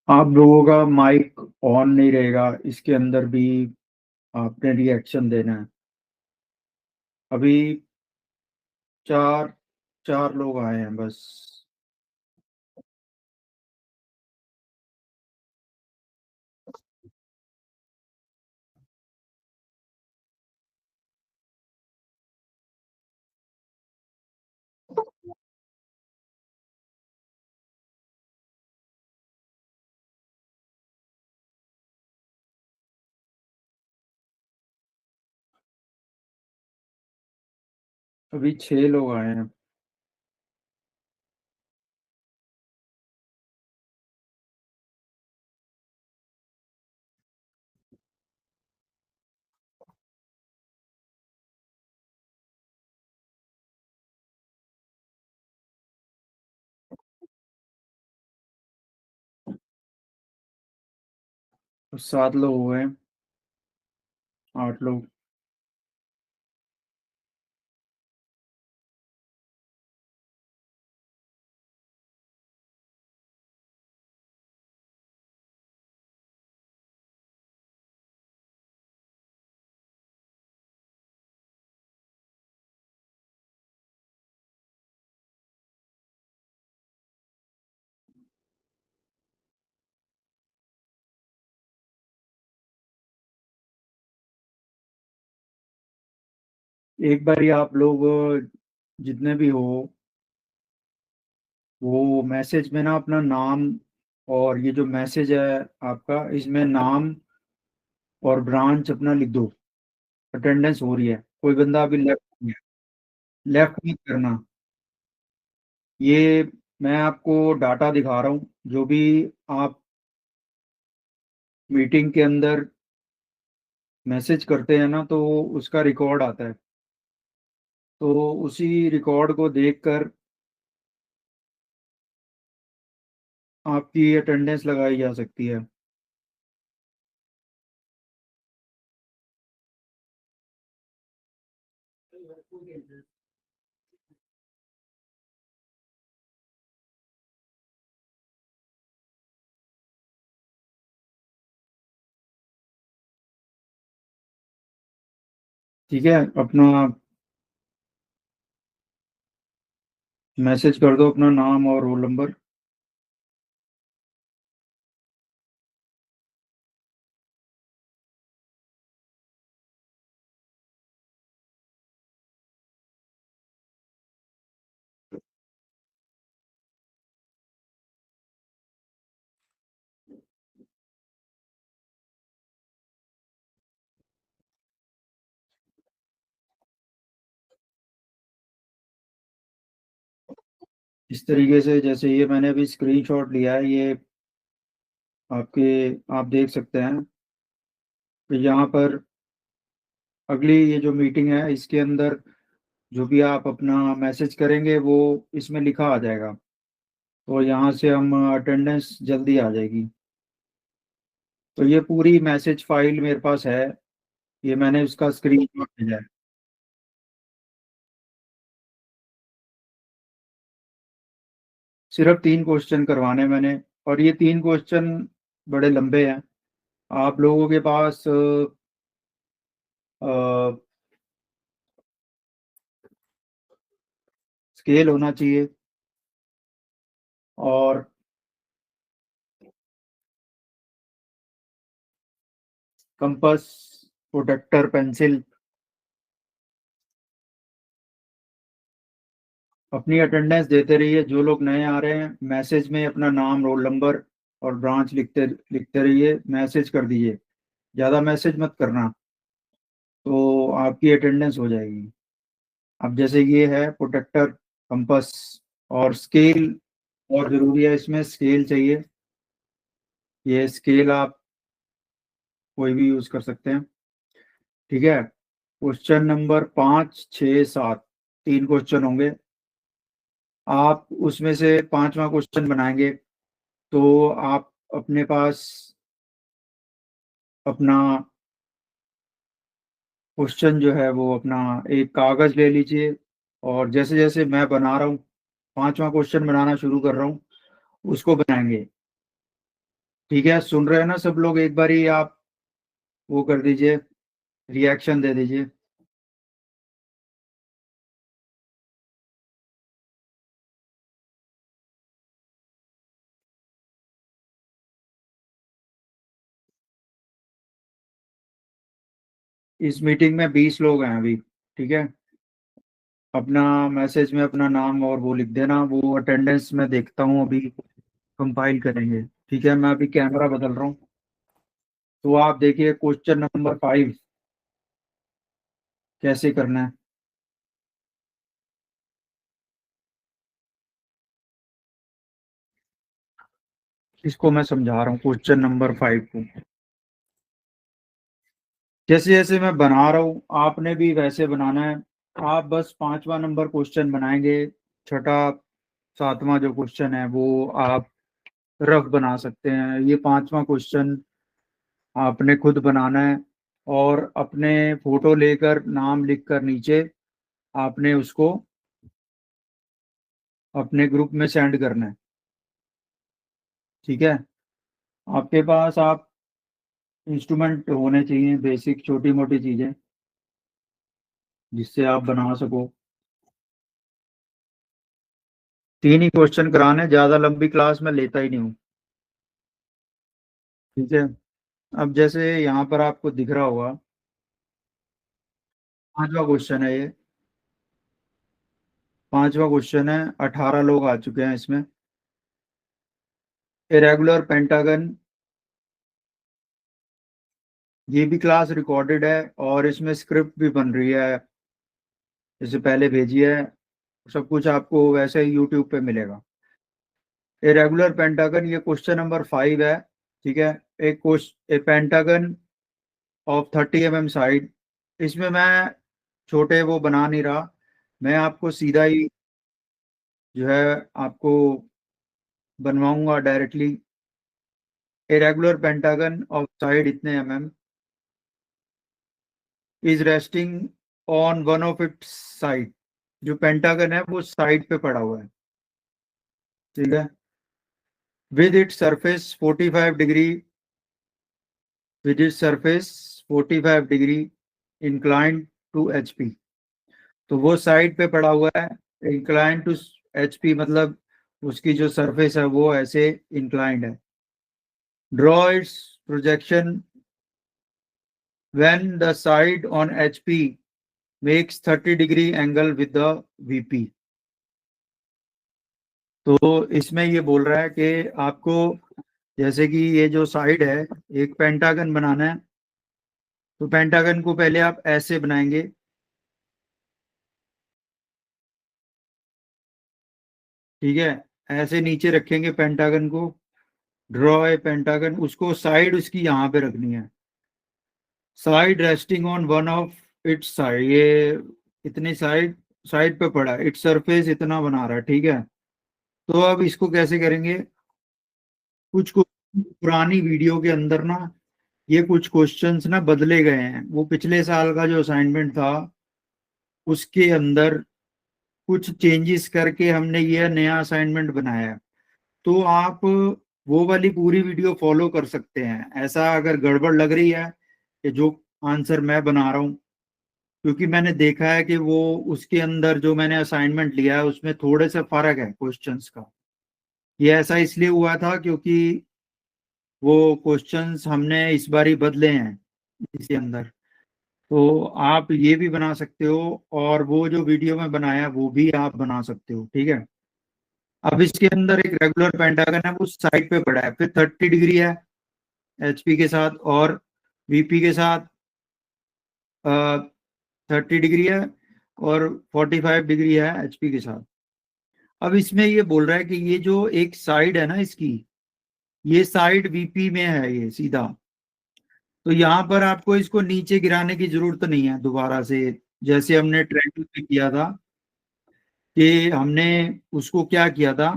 आप लोगों का माइक ऑन नहीं रहेगा, इसके अंदर भी आपने रिएक्शन देना है। अभी चार चार लोग आए हैं बस। अभी 6 लोग आए हैं। तो 7 लोग हुए हैं। 8 लोग। एक बारी आप लोग जितने भी हो, वो मैसेज में ना अपना नाम, और ये जो मैसेज है आपका, इसमें नाम और ब्रांच अपना लिख दो। अटेंडेंस हो रही है, कोई बंदा अभी लेफ्ट नहीं है। लेफ्ट मत करना। ये मैं आपको डाटा दिखा रहा हूँ, जो भी आप मीटिंग के अंदर मैसेज करते हैं ना, तो उसका रिकॉर्ड आता है। तो उसी रिकॉर्ड को देखकर आपकी अटेंडेंस लगाई जा सकती है। ठीक है, अपना मैसेज कर दो अपना नाम और रोल नंबर। इस तरीके से, जैसे ये मैंने अभी स्क्रीनशॉट लिया है, ये आपके आप देख सकते हैं कि यहाँ पर अगली ये जो मीटिंग है, इसके अंदर जो भी आप अपना मैसेज करेंगे वो इसमें लिखा आ जाएगा। तो यहाँ से हम अटेंडेंस जल्दी आ जाएगी। तो ये पूरी मैसेज फाइल मेरे पास है, ये मैंने उसका स्क्रीनशॉट भेजा है। सिर्फ 3 क्वेश्चन करवाने मैंने, और ये 3 क्वेश्चन बड़े लंबे हैं। आप लोगों के पास स्केल होना चाहिए, और कंपास, प्रोटेक्टर, पेंसिल। अपनी अटेंडेंस देते रहिए। जो लोग नए आ रहे हैं, मैसेज में अपना नाम, रोल नंबर और ब्रांच लिखते लिखते रहिए, मैसेज कर दीजिए। ज़्यादा मैसेज मत करना, तो आपकी अटेंडेंस हो जाएगी। अब जैसे ये है प्रोटेक्टर, कंपास और स्केल, और ज़रूरी है इसमें स्केल चाहिए। ये स्केल आप कोई भी यूज़ कर सकते हैं। ठीक है। क्वेश्चन नंबर 5, 6, 7, 3 क्वेश्चन होंगे। आप उसमें से पांचवा क्वेश्चन बनाएंगे। तो आप अपने पास अपना क्वेश्चन जो है वो अपना एक कागज ले लीजिए, और जैसे जैसे मैं बना रहा हूँ, पांचवा क्वेश्चन बनाना शुरू कर रहा हूँ, उसको बनाएंगे। ठीक है, सुन रहे हैं ना सब लोग? एक बारी आप वो कर दीजिए, रिएक्शन दे दीजिए। इस मीटिंग में 20 लोग हैं अभी। ठीक है, अपना मैसेज में अपना नाम और वो लिख देना, वो अटेंडेंस में देखता हूँ अभी, कंपाइल करेंगे। ठीक है, मैं अभी कैमरा बदल रहा हूँ। तो आप देखिए क्वेश्चन नंबर 5 कैसे करना है, इसको मैं समझा रहा हूँ। क्वेश्चन नंबर 5 को जैसे जैसे मैं बना रहा हूँ आपने भी वैसे बनाना है। आप बस 5वां नंबर क्वेश्चन बनाएंगे, छठा सातवां जो क्वेश्चन है वो आप रफ बना सकते हैं। ये 5वां क्वेश्चन आपने खुद बनाना है, और अपने फोटो लेकर नाम लिखकर नीचे आपने उसको अपने ग्रुप में सेंड करना है। ठीक है, आपके पास आप इंस्ट्रूमेंट होने चाहिए, बेसिक छोटी मोटी चीजें जिससे आप बना सको। 3 ही क्वेश्चन कराने, ज्यादा लंबी क्लास में लेता ही नहीं हूँ। ठीक है, अब जैसे यहाँ पर आपको दिख रहा होगा 5वां क्वेश्चन है ये। 5वां क्वेश्चन है, 18 लोग आ चुके हैं इसमें। इरेगुलर पेंटागन, ये भी क्लास रिकॉर्डेड है और इसमें स्क्रिप्ट भी बन रही है, जैसे पहले भेजी है। सब कुछ आपको वैसे ही यूट्यूब पे मिलेगा। इरेगुलर पेंटागन, ये क्वेश्चन नंबर 5 है। ठीक है, एक question, A pentagon of 30 mm side. इसमें मैं छोटे वो बना नहीं रहा, मैं आपको सीधा ही जो है आपको बनवाऊंगा directly. Irregular pentagon of side इतने mm is resting on one of its side. जो पेंटागन है वो साइड पे पड़ा हुआ है। ठीक है, with its surface 45 degree, with its surface 45 degree inclined to HP। तो वो साइड पे पड़ा हुआ है, इंक्लाइंड टू HP मतलब उसकी जो सरफेस है वो ऐसे इंक्लाइंड है। Draw it's projection when the side on HP makes 30 degree angle with the VP। तो इसमें ये बोल रहा है कि आपको जैसे कि ये जो साइड है, एक पेंटागन बनाना है। तो पेंटागन को पहले आप ऐसे बनाएंगे। ठीक है, ऐसे नीचे रखेंगे पेंटागन को। ड्रॉ ए पेंटागन, उसको साइड उसकी यहाँ पे रखनी है, side resting on one of its side. ये इतनी साइड साइड पे पड़ा है, इट्स सरफेस इतना बना रहा है। ठीक है, तो अब इसको कैसे करेंगे? कुछ पुरानी वीडियो के अंदर ना ये कुछ क्वेश्चंस ना बदले गए हैं। वो पिछले साल का जो असाइनमेंट था उसके अंदर कुछ चेंजेस करके हमने ये नया असाइनमेंट बनाया है। तो आप वो वाली पूरी वीडियो फॉलो कर सकते हैं। ऐसा अगर गड़बड़ लग रही है कि जो आंसर मैं बना रहा हूँ, क्योंकि मैंने देखा है कि वो उसके अंदर जो मैंने असाइनमेंट लिया है उसमें थोड़े से फर्क है क्वेश्चंस का। ये ऐसा इसलिए हुआ था क्योंकि वो क्वेश्चंस हमने इस बार ही बदले हैं इसके अंदर। तो आप ये भी बना सकते हो, और वो जो वीडियो में बनाया वो भी आप बना सकते हो। ठीक है, अब इसके अंदर एक रेगुलर पेंटागन है, वो साइड पे पड़ा है, फिर 30 डिग्री है HP के साथ, और VP के साथ 30 डिग्री है, और 45 डिग्री है HP के साथ। अब इसमें ये बोल रहा है कि ये जो एक साइड है ना इसकी, ये साइड VP में है ये सीधा। तो यहाँ पर आपको इसको नीचे गिराने की जरूरत नहीं है दोबारा से, जैसे हमने ट्रायंगल में किया था। कि हमने उसको क्या किया था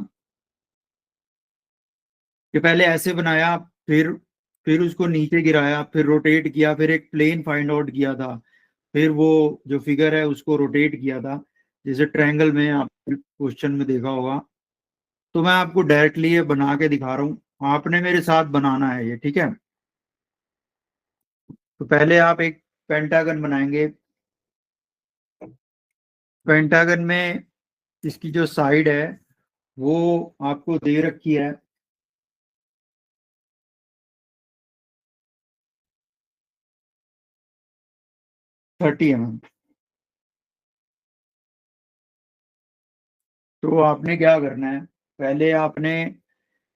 कि पहले ऐसे बनाया, फिर उसको नीचे गिराया, फिर रोटेट किया, फिर एक प्लेन फाइंड आउट किया था, फिर वो जो फिगर है उसको रोटेट किया था, जैसे ट्रायंगल में आप क्वेश्चन में देखा होगा। तो मैं आपको डायरेक्टली ये बना के दिखा रहा हूँ। आपने मेरे साथ बनाना है ये, ठीक है। तो पहले आप एक पेंटागन बनाएंगे। पेंटागन में इसकी जो साइड है वो आपको दे रखी है 30 mm। तो आपने क्या करना है, पहले आपने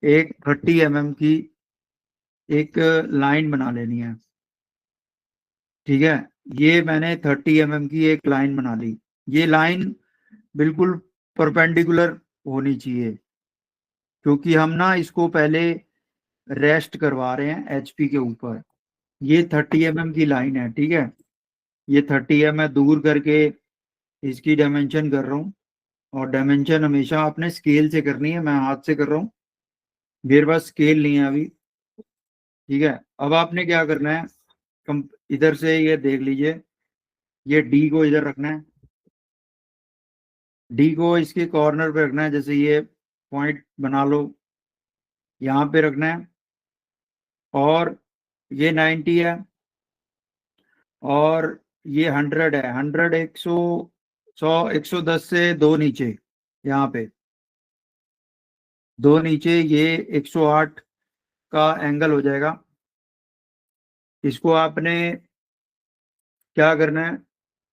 एक 30 mm की एक लाइन बना लेनी है, ठीक है। ये मैंने 30 mm की एक लाइन बना ली। ये लाइन बिल्कुल परपेंडिकुलर होनी चाहिए, क्योंकि हम ना इसको पहले रेस्ट करवा रहे हैं एचपी के ऊपर। ये 30 mm की लाइन है, ठीक है। ये 30 मैं दूर करके इसकी डायमेंशन कर रहा हूँ। और डायमेंशन हमेशा आपने स्केल से करनी है, मैं हाथ से कर रहा हूँ, मेरे पास स्केल नहीं है अभी, ठीक है। अब आपने क्या करना है, इधर से ये देख लीजिए, ये डी को इधर रखना है। डी को इसके कॉर्नर पे रखना है, जैसे ये पॉइंट बना लो, यहाँ पे रखना है। और ये 90 है, और ये 100 है। 100, 100, 100, 110 से दो नीचे, यहाँ पे दो नीचे, ये 108 का एंगल हो जाएगा। इसको आपने क्या करना है,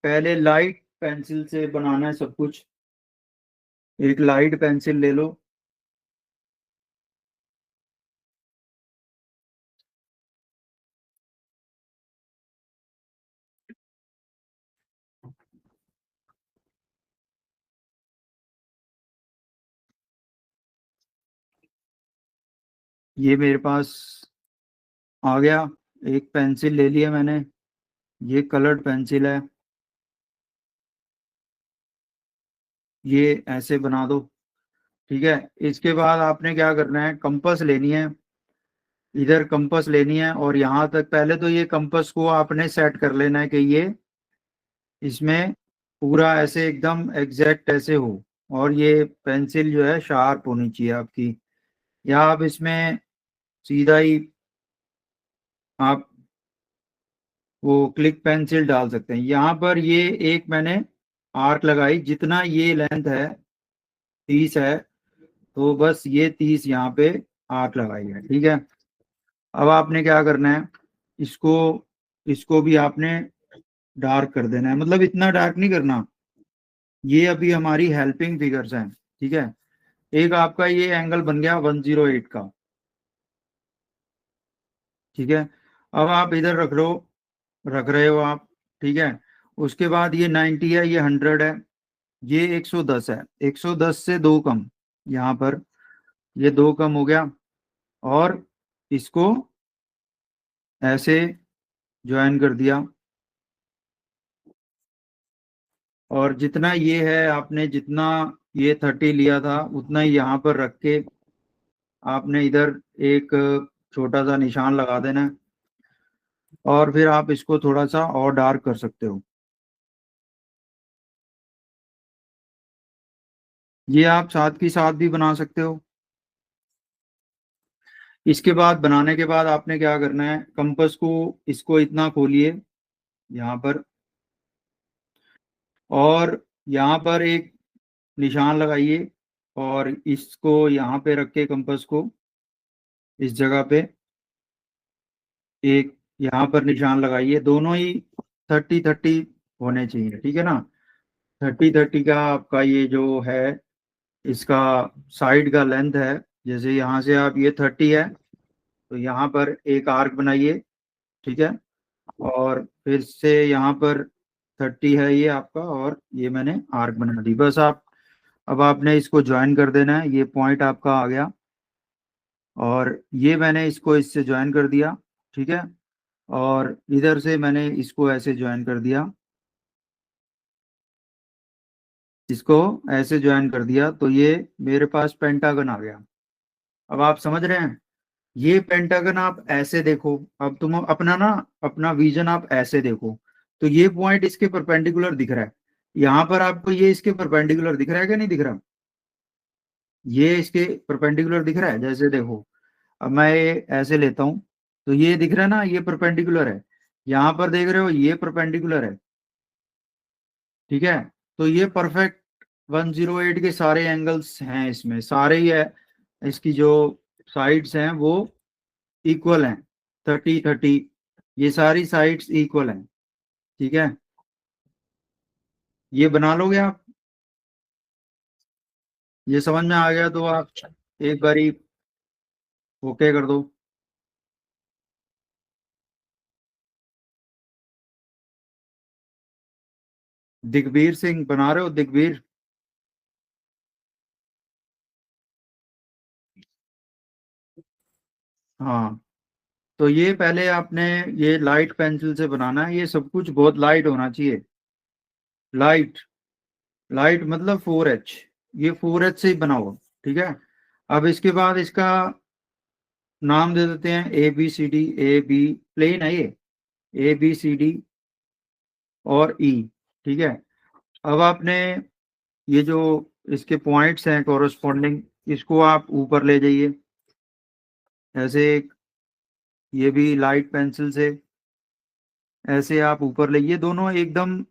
पहले लाइट पेंसिल से बनाना है सब कुछ। एक लाइट पेंसिल ले लो। ये मेरे पास आ गया, एक पेंसिल ले लिया मैंने, ये कलर्ड पेंसिल है। ये ऐसे बना दो, ठीक है। इसके बाद आपने क्या करना है, कंपास लेनी है, इधर कंपास लेनी है। और यहाँ तक पहले तो ये कंपास को आपने सेट कर लेना है कि ये इसमें पूरा ऐसे एकदम एग्जैक्ट ऐसे हो। और ये पेंसिल जो है शार्प होनी चाहिए आपकी, या आप इसमें सीधा ही आप वो क्लिक पेंसिल डाल सकते हैं। यहाँ पर ये एक मैंने आर्क लगाई, जितना ये लेंथ है 30 है, तो बस ये 30 यहाँ पे आर्क लगाई है, ठीक है। अब आपने क्या करना है, इसको इसको भी आपने डार्क कर देना है, मतलब इतना डार्क नहीं करना। ये अभी हमारी हेल्पिंग फिगर्स हैं, ठीक है। एक आपका ये एंगल बन गया 108 का, ठीक है। अब आप इधर रख रहे हो आप, ठीक है। उसके बाद ये 90 है, ये 100 है, ये 110 है। 110 से दो कम, यहाँ पर ये दो कम हो गया। और इसको ऐसे ज्वाइन कर दिया। और जितना ये है, आपने जितना ये 30 लिया था उतना ही यहाँ पर रख के आपने इधर एक छोटा सा निशान लगा देना है। और फिर आप इसको थोड़ा सा और डार्क कर सकते हो। ये आप साथ की साथ भी बना सकते हो। इसके बाद बनाने के बाद आपने क्या करना है, कंपास को इसको इतना खोलिए यहाँ पर, और यहाँ पर एक निशान लगाइए। और इसको यहाँ पे रख के कंपास को इस जगह पे एक यहाँ पर निशान लगाइए। दोनों ही 30-30 होने चाहिए, ठीक है ना। 30-30 का आपका ये जो है, इसका साइड का लेंथ है। जैसे यहाँ से आप, ये 30 है, तो यहाँ पर एक आर्क बनाइए, ठीक है। और फिर से यहाँ पर 30 है ये आपका, और ये मैंने आर्क बना दी, बस आप अब आपने इसको ज्वाइन कर देना है। ये पॉइंट आपका आ गया, और ये मैंने इसको इससे ज्वाइन कर दिया, ठीक है। और इधर से मैंने इसको ऐसे ज्वाइन कर दिया, इसको ऐसे ज्वाइन कर दिया, तो ये मेरे पास पेंटागन आ गया। अब आप समझ रहे हैं, ये पेंटागन आप ऐसे देखो। अब तुम अपना ना, अपना विजन आप ऐसे देखो, तो ये पॉइंट इसके परपेंडिकुलर दिख रहा है। यहाँ पर आपको ये इसके परपेंडिकुलर दिख रहा है कि नहीं दिख रहा, ये इसके परपेंडिकुलर दिख रहा है, जैसे देखो। अब मैं ये ऐसे लेता हूँ, तो ये दिख रहा है ना, ये परपेंडिकुलर है। यहाँ पर देख रहे हो ये परपेंडिकुलर है, ठीक है। तो ये परफेक्ट 108 के सारे एंगल्स हैं, इसमें सारे ही है, इसकी जो साइड्स हैं वो इक्वल हैं, 30 30, ये सारी साइड्स इक्वल हैं, ठीक है। ये बना लोगे आप, ये समझ में आ गया तो आप एक बारी ओके कर दो। दिग्वीर सिंह बना रहे हो, दिग्वीर? हाँ, तो ये पहले आपने ये लाइट पेंसिल से बनाना है, ये सब कुछ बहुत लाइट होना चाहिए। लाइट, लाइट मतलब 4H, ये 4H से ही बनाओ, ठीक है। अब इसके बाद इसका नाम दे देते हैं ABCD, ए बी, प्लेन है ये, ABCD और E, ठीक है। अब आपने ये जो इसके पॉइंट्स हैं कोरस्पॉन्डिंग, इसको आप ऊपर ले जाइए ऐसे, ये भी लाइट पेंसिल से ऐसे आप ऊपर ले, ये दोनों एकदम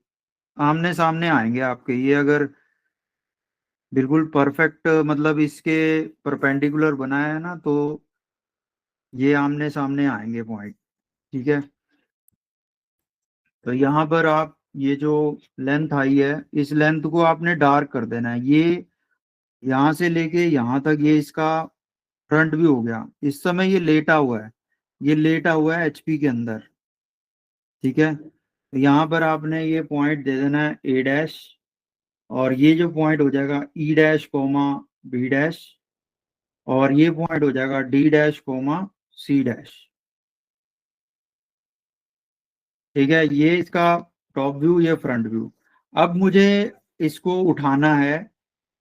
आमने सामने आएंगे आपके, ये अगर बिल्कुल परफेक्ट मतलब इसके परपेंडिकुलर बनाया है ना, तो ये आमने सामने आएंगे पॉइंट, ठीक है। तो यहाँ पर आप ये जो लेंथ आई है, इस लेंथ को आपने डार्क कर देना है, ये यहाँ से लेके यहाँ तक ये इसका फ्रंट व्यू हो गया। इस समय ये लेटा हुआ है, ये लेटा हुआ है HP के अंदर, ठीक है। तो यहाँ पर आपने ये पॉइंट दे देना है A', और ये जो पॉइंट हो जाएगा E', B', और ये पॉइंट हो जाएगा D', C', ठीक है। ये इसका टॉप व्यू, ये फ्रंट व्यू। अब मुझे इसको उठाना है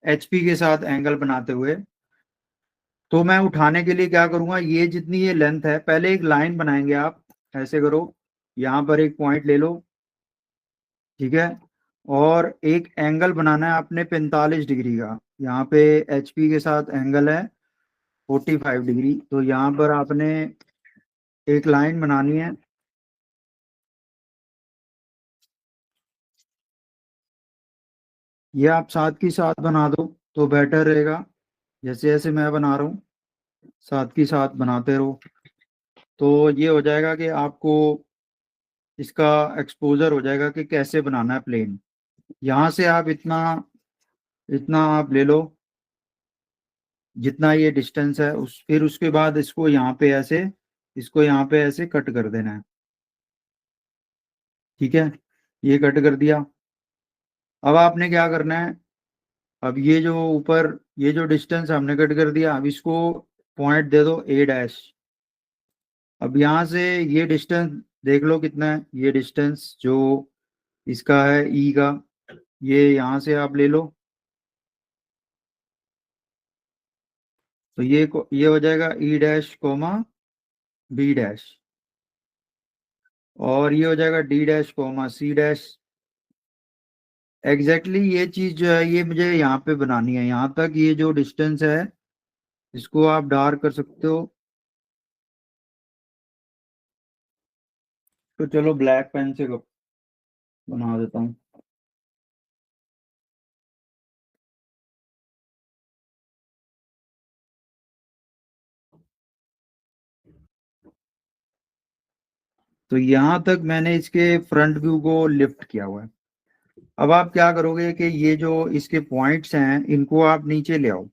HP के साथ एंगल बनाते हुए, तो मैं उठाने के लिए क्या करूंगा, ये जितनी ये लेंथ है, पहले एक लाइन बनाएंगे आप, ऐसे करो, यहाँ पर एक पॉइंट ले लो, ठीक है। और एक एंगल बनाना है आपने 45 डिग्री का, यहाँ पे HP के साथ एंगल है 45 डिग्री, तो यहाँ पर आपने एक लाइन बनानी है। ये आप साथ की साथ बना दो तो बेटर रहेगा, जैसे जैसे मैं बना रहा हूँ साथ की साथ बनाते रहो, तो ये हो जाएगा कि आपको इसका एक्सपोजर हो जाएगा कि कैसे बनाना है प्लेन। यहाँ से आप इतना इतना आप ले लो, जितना ये डिस्टेंस है, उस फिर उसके बाद इसको यहाँ पे ऐसे, इसको यहाँ पे ऐसे कट कर देना है, ठीक है। ये कट कर दिया। अब आपने क्या करना है, अब ये जो ऊपर ये जो डिस्टेंस हमने कट कर दिया, अब इसको पॉइंट दे दो A'। अब यहाँ से ये डिस्टेंस देख लो कितना है, ये डिस्टेंस जो इसका है E का, ये यहाँ से आप ले लो, तो ये हो जाएगा E', B', और ये हो जाएगा D', C'। एग्जैक्टली ये चीज जो है ये मुझे यहाँ पे बनानी है, यहाँ तक ये जो डिस्टेंस है इसको आप डार्क कर सकते हो। तो चलो ब्लैक पेन से बना देता हूँ। तो यहाँ तक मैंने इसके फ्रंट व्यू को लिफ्ट किया हुआ है। अब आप क्या करोगे कि ये जो इसके पॉइंट्स हैं इनको आप नीचे ले आओ,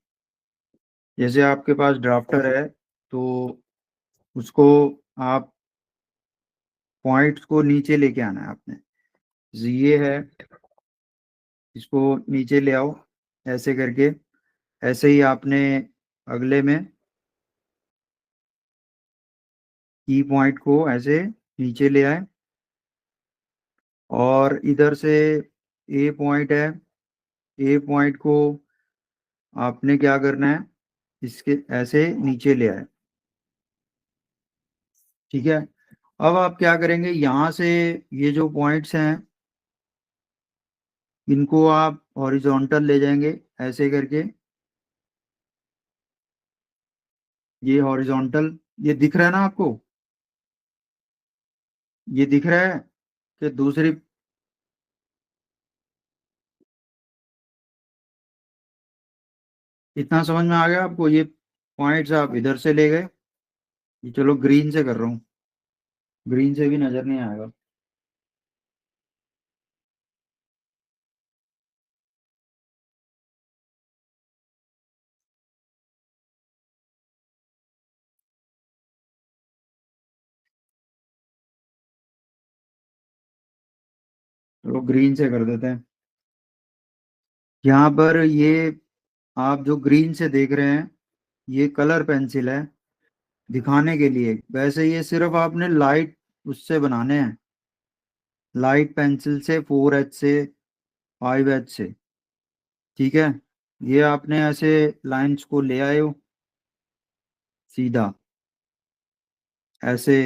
जैसे आपके पास ड्राफ्टर है तो उसको आप पॉइंट्स को नीचे लेके आना है आपने, ये है, इसको नीचे ले आओ ऐसे करके, ऐसे ही आपने अगले में की पॉइंट को ऐसे नीचे ले आए, और इधर से ए पॉइंट है, ए पॉइंट को आपने क्या करना है, इसके ऐसे नीचे ले आए, ठीक है। अब आप क्या करेंगे, यहाँ से ये जो पॉइंट्स हैं इनको आप हॉरिजॉन्टल ले जाएंगे ऐसे करके, ये हॉरिजॉन्टल, ये दिख रहा है ना आपको? ये दिख रहा है कि दूसरी? इतना समझ में आ गया आपको? ये पॉइंट्स आप इधर से ले गए। ये चलो ग्रीन से कर रहा हूँ, ग्रीन से भी नजर नहीं आएगा। चलो ग्रीन से कर देते हैं। यहाँ पर ये आप जो ग्रीन से देख रहे हैं, ये कलर पेंसिल है दिखाने के लिए। वैसे ये सिर्फ आपने लाइट उससे बनाने हैं, लाइट पेंसिल से, 4H से, 5H से। ठीक है, ये आपने ऐसे लाइंस को ले आए हो सीधा ऐसे।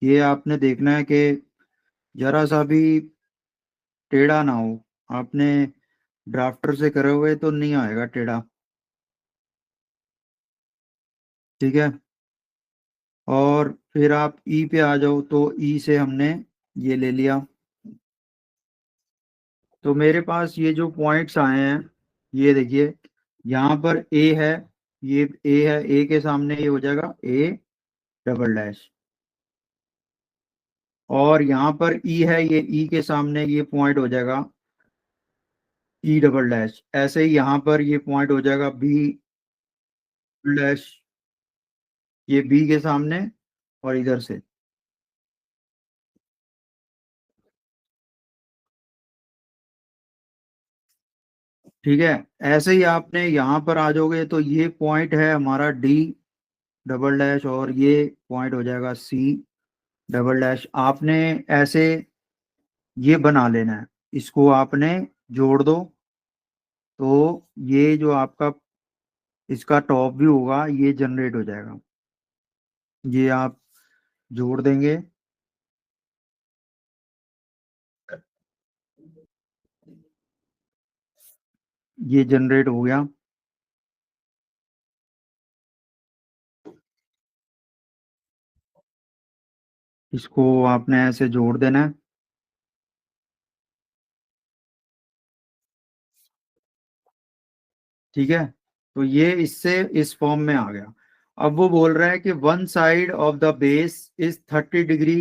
ये आपने देखना है कि जरा सा भी टेढ़ा ना हो। आपने ड्राफ्टर से करे हुए तो नहीं आएगा टेढ़ा। ठीक है, और फिर आप ई पे आ जाओ, तो ई से हमने ये ले लिया। तो मेरे पास ये जो पॉइंट्स आए हैं, ये देखिए, यहाँ पर ए है, ये ए है, ए के सामने ये हो जाएगा ए डबल डैश। और यहाँ पर ई है, ये ई के सामने ये पॉइंट हो जाएगा ई डबल डैश। ऐसे ही यहाँ पर ये पॉइंट हो जाएगा बी डैश, ये बी के सामने और इधर से। ठीक है, ऐसे ही आपने यहाँ पर आ जाओगे तो ये पॉइंट है हमारा डी डबल डैश, और ये पॉइंट हो जाएगा सी डबल डैश। आपने ऐसे ये बना लेना है, इसको आपने जोड़ दो। तो ये जो आपका इसका टॉप व्यू होगा, ये जनरेट हो जाएगा। ये आप जोड़ देंगे, ये जनरेट हो गया। इसको आपने ऐसे जोड़ देना है। ठीक है, तो ये इससे इस फॉर्म में आ गया। अब वो बोल रहा है कि one side of the base is 30 degree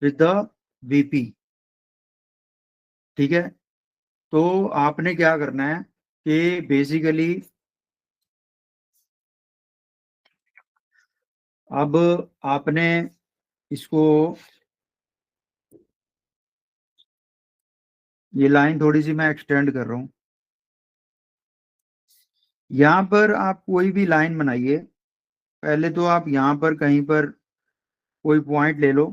with the VP. ठीक है, तो आपने क्या करना है कि बेसिकली अब आपने इसको, ये लाइन थोड़ी सी मैं एक्सटेंड कर रहा हूँ। यहाँ पर आप कोई भी लाइन बनाइए। पहले तो आप यहाँ पर कहीं पर कोई पॉइंट ले लो,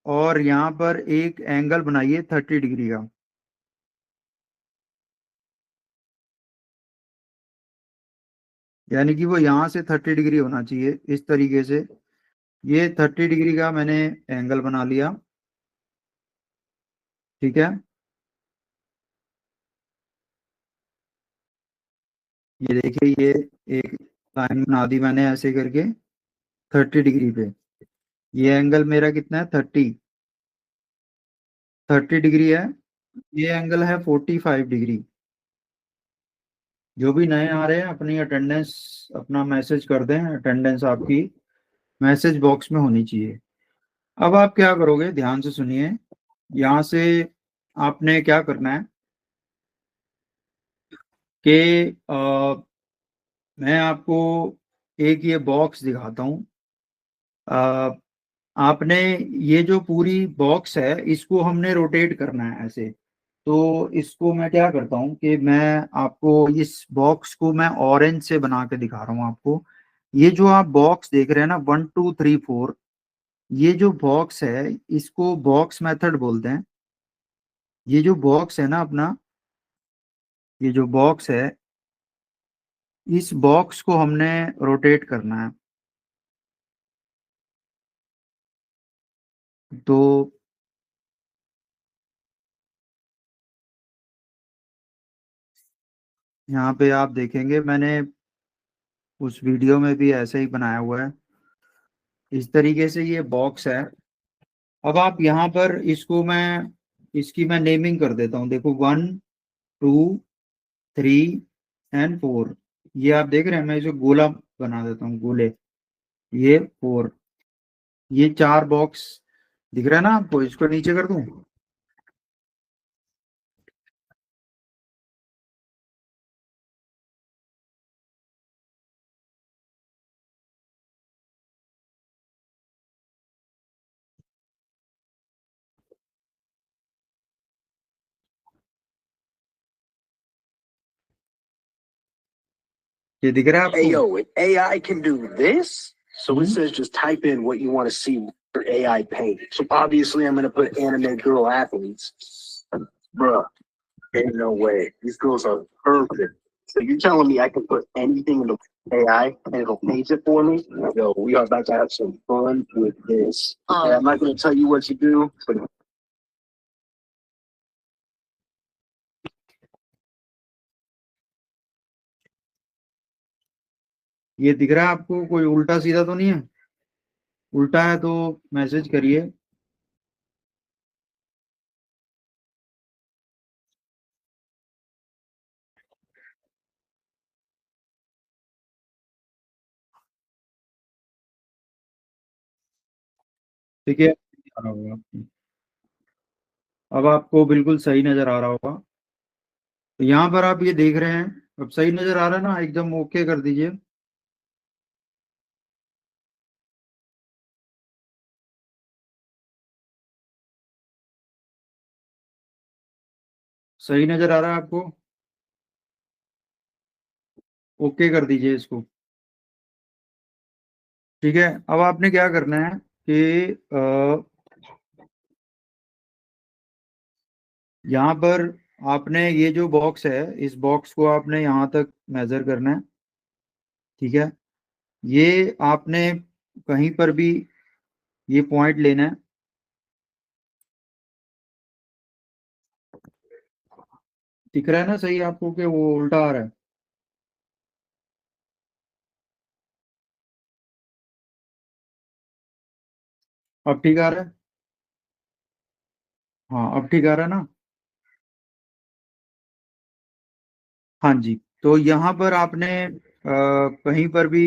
और यहाँ पर एक एंगल बनाइए 30 डिग्री का। यानी कि वो यहाँ से 30 डिग्री होना चाहिए इस तरीके से। ये 30 डिग्री का मैंने एंगल बना लिया। ठीक है, ये देखिए, ये एक लाइन बना दी मैंने ऐसे करके 30 डिग्री पे। ये एंगल मेरा कितना है? 30 डिग्री है। ये एंगल है 45 डिग्री। जो भी नए आ रहे हैं अपनी अटेंडेंस अपना मैसेज कर दें, अटेंडेंस आपकी मैसेज बॉक्स में होनी चाहिए। अब आप क्या करोगे, ध्यान से सुनिए। यहाँ से आपने क्या करना है कि मैं आपको एक ये बॉक्स दिखाता हूँ। अ, आपने ये जो पूरी बॉक्स है, इसको हमने रोटेट करना है ऐसे। तो इसको मैं क्या करता हूँ कि मैं आपको इस बॉक्स को मैं ऑरेंज से बना के दिखा रहा हूँ आपको। ये जो आप बॉक्स देख रहे हैं ना, 1 2 3 4, ये जो बॉक्स है इसको बॉक्स मेथड बोलते हैं। ये जो बॉक्स है ना अपना, ये जो बॉक्स है, इस बॉक्स को हमने रोटेट करना है। तो यहाँ पे आप देखेंगे मैंने उस वीडियो में भी ऐसे ही बनाया हुआ है। इस तरीके से ये बॉक्स है। अब आप यहाँ पर इसकी मैं नेमिंग कर देता हूँ। देखो 1, 2, 3 एंड 4। ये आप देख रहे हैं, मैं इसे गोला बना देता हूँ, गोले। ये 4, ये 4 बॉक्स दिख रहा है ना आपको? इसको नीचे कर दूं? ये दिख रहा है Hey, आपको? yo, AI can do this. So it says just type in what you want to see for AI paint. So obviously, I'm going to put anime girl athletes. Bruh, ain't no way. These girls are perfect. So you're telling me I can put anything in the AI and it'll paint it for me? Yo, we are about to have some fun with this. And I'm not going to tell you what to do, but ये दिख रहा है आपको? कोई उल्टा सीधा तो नहीं है? उल्टा है तो मैसेज करिए। ठीक है, आ रहा होगा। अब आपको बिल्कुल सही नजर आ रहा होगा। तो यहाँ पर आप ये देख रहे हैं, अब सही नजर आ रहा है ना? एकदम ओके कर दीजिए। सही नजर आ रहा है आपको? ओके कर दीजिए इसको। ठीक है, अब आपने क्या करना है कि यहाँ पर आपने ये जो बॉक्स है, इस बॉक्स को आपने यहाँ तक मेजर करना है। ठीक है, ये आपने कहीं पर भी ये पॉइंट लेना है। दिख रहा है ना सही आपको कि वो उल्टा आ रहा है? अब ठीक आ रहा है? हाँ, अब ठीक आ रहा है ना? हाँ जी। तो यहाँ पर आपने कहीं पर भी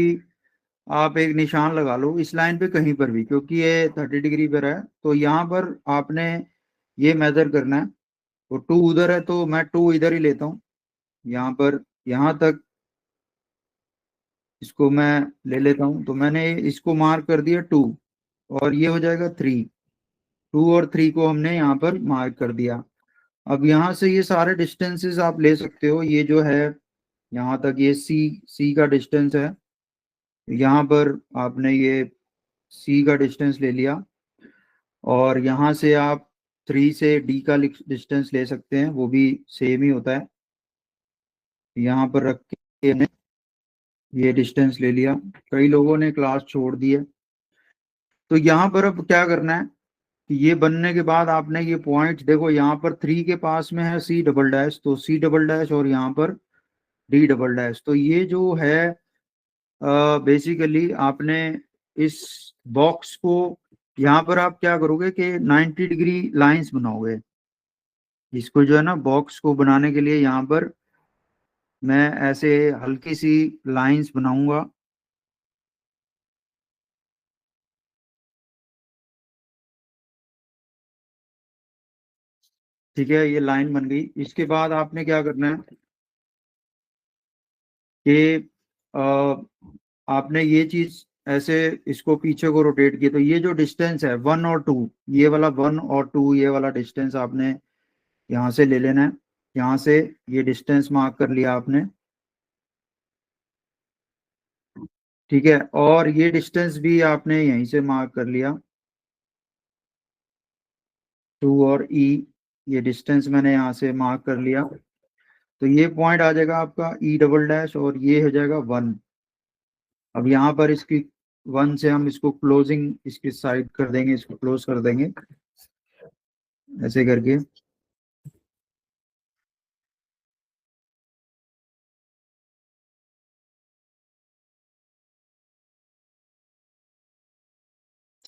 आप एक निशान लगा लो इस लाइन पे, कहीं पर भी, क्योंकि ये 30 डिग्री पर है। तो यहाँ पर आपने ये मेजर करना है। तो 2 उधर है तो मैं 2 इधर ही लेता हूँ। यहाँ पर यहाँ तक इसको मैं ले लेता हूँ। तो मैंने इसको मार्क कर दिया 2, और ये हो जाएगा 3। 2 और 3 को हमने यहाँ पर मार्क कर दिया। अब यहाँ से ये सारे डिस्टेंसेस आप ले सकते हो। ये जो है यहाँ तक, ये सी सी का डिस्टेंस है। यहाँ पर आपने ये सी का डिस्टेंस ले लिया, और यहाँ से आप 3 से डी का डिस्टेंस ले सकते हैं, वो भी सेम ही होता है। यहाँ पर रख के हमने ये डिस्टेंस ले लिया। कई लोगों ने क्लास छोड़ दी है। तो यहाँ पर अब क्या करना है कि ये बनने के बाद आपने ये पॉइंट देखो, यहाँ पर 3 के पास में है सी डबल डैश, तो सी डबल डैश, और यहाँ पर डी डबल डैश। तो ये जो है बेसिकली आपने इस बॉक्स को, यहाँ पर आप क्या करोगे कि 90 डिग्री लाइंस बनाओगे। इसको जो है ना, बॉक्स को बनाने के लिए यहाँ पर मैं ऐसे हल्की सी लाइंस बनाऊंगा। ठीक है, ये लाइन बन गई। इसके बाद आपने क्या करना है कि आपने ये चीज ऐसे इसको पीछे को रोटेट किया, तो ये जो डिस्टेंस है 1 और 2, ये वाला 1 और 2, ये वाला डिस्टेंस आपने यहाँ से ले लेना है। यहाँ से ये डिस्टेंस मार्क कर लिया आपने। ठीक है, और ये डिस्टेंस भी आपने यहीं से मार्क कर लिया। 2 और ई, ये डिस्टेंस मैंने यहाँ से मार्क कर लिया। तो ये पॉइंट आ जाएगा आपका ई डबल डैश, और ये हो जाएगा 1। अब यहाँ पर इसकी 1 से हम इसको क्लोजिंग, इसकी साइड कर देंगे, इसको क्लोज कर देंगे ऐसे करके।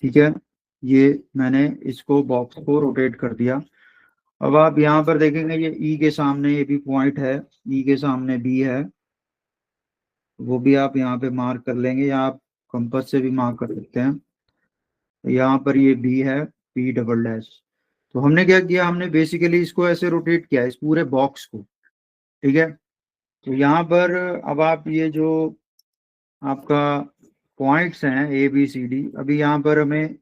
ठीक है, ये मैंने इसको बॉक्स को रोटेट कर दिया। अब आप यहाँ पर देखेंगे ये ई के सामने ये भी पॉइंट है, ई के सामने बी है, वो भी आप यहाँ पे मार्क कर लेंगे, या आप कंपास से भी मार्क कर सकते हैं। यहाँ पर ये बी है, बी डबल डैश। तो हमने क्या किया, हमने बेसिकली इसको ऐसे रोटेट किया इस पूरे बॉक्स को। ठीक है, तो यहाँ पर अब आप ये जो आपका पॉइंट्स हैं ए बी सी डी, अभी यहाँ पर हमें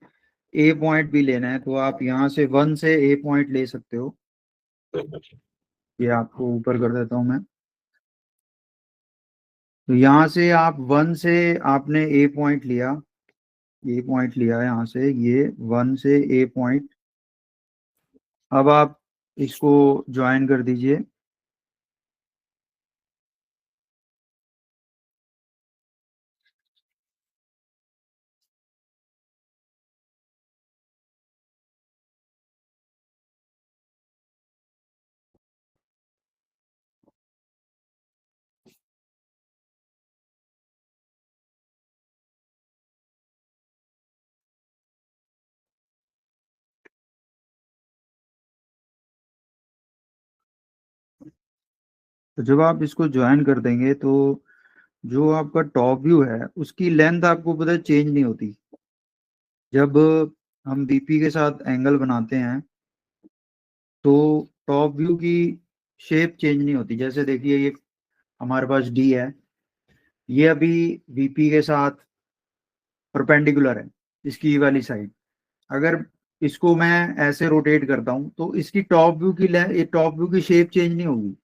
ए पॉइंट भी लेना है, तो आप यहाँ से 1 से ए पॉइंट ले सकते हो। ये आपको ऊपर कर देता हूँ मैं। तो यहाँ से आप 1 से आपने ए पॉइंट लिया, ए पॉइंट लिया यहाँ से, ये 1 से ए पॉइंट। अब आप इसको ज्वाइन कर दीजिए। तो जब आप इसको ज्वाइन कर देंगे तो जो आपका टॉप व्यू है उसकी लेंथ आपको पता है चेंज नहीं होती। जब हम बीपी के साथ एंगल बनाते हैं तो टॉप व्यू की शेप चेंज नहीं होती। जैसे देखिए ये हमारे पास डी है, ये अभी बीपी के साथ परपेंडिकुलर है, इसकी वाली साइड। अगर इसको मैं ऐसे रोटेट करता हूँ तो इसकी टॉप व्यू की टॉप व्यू की शेप चेंज नहीं होगी।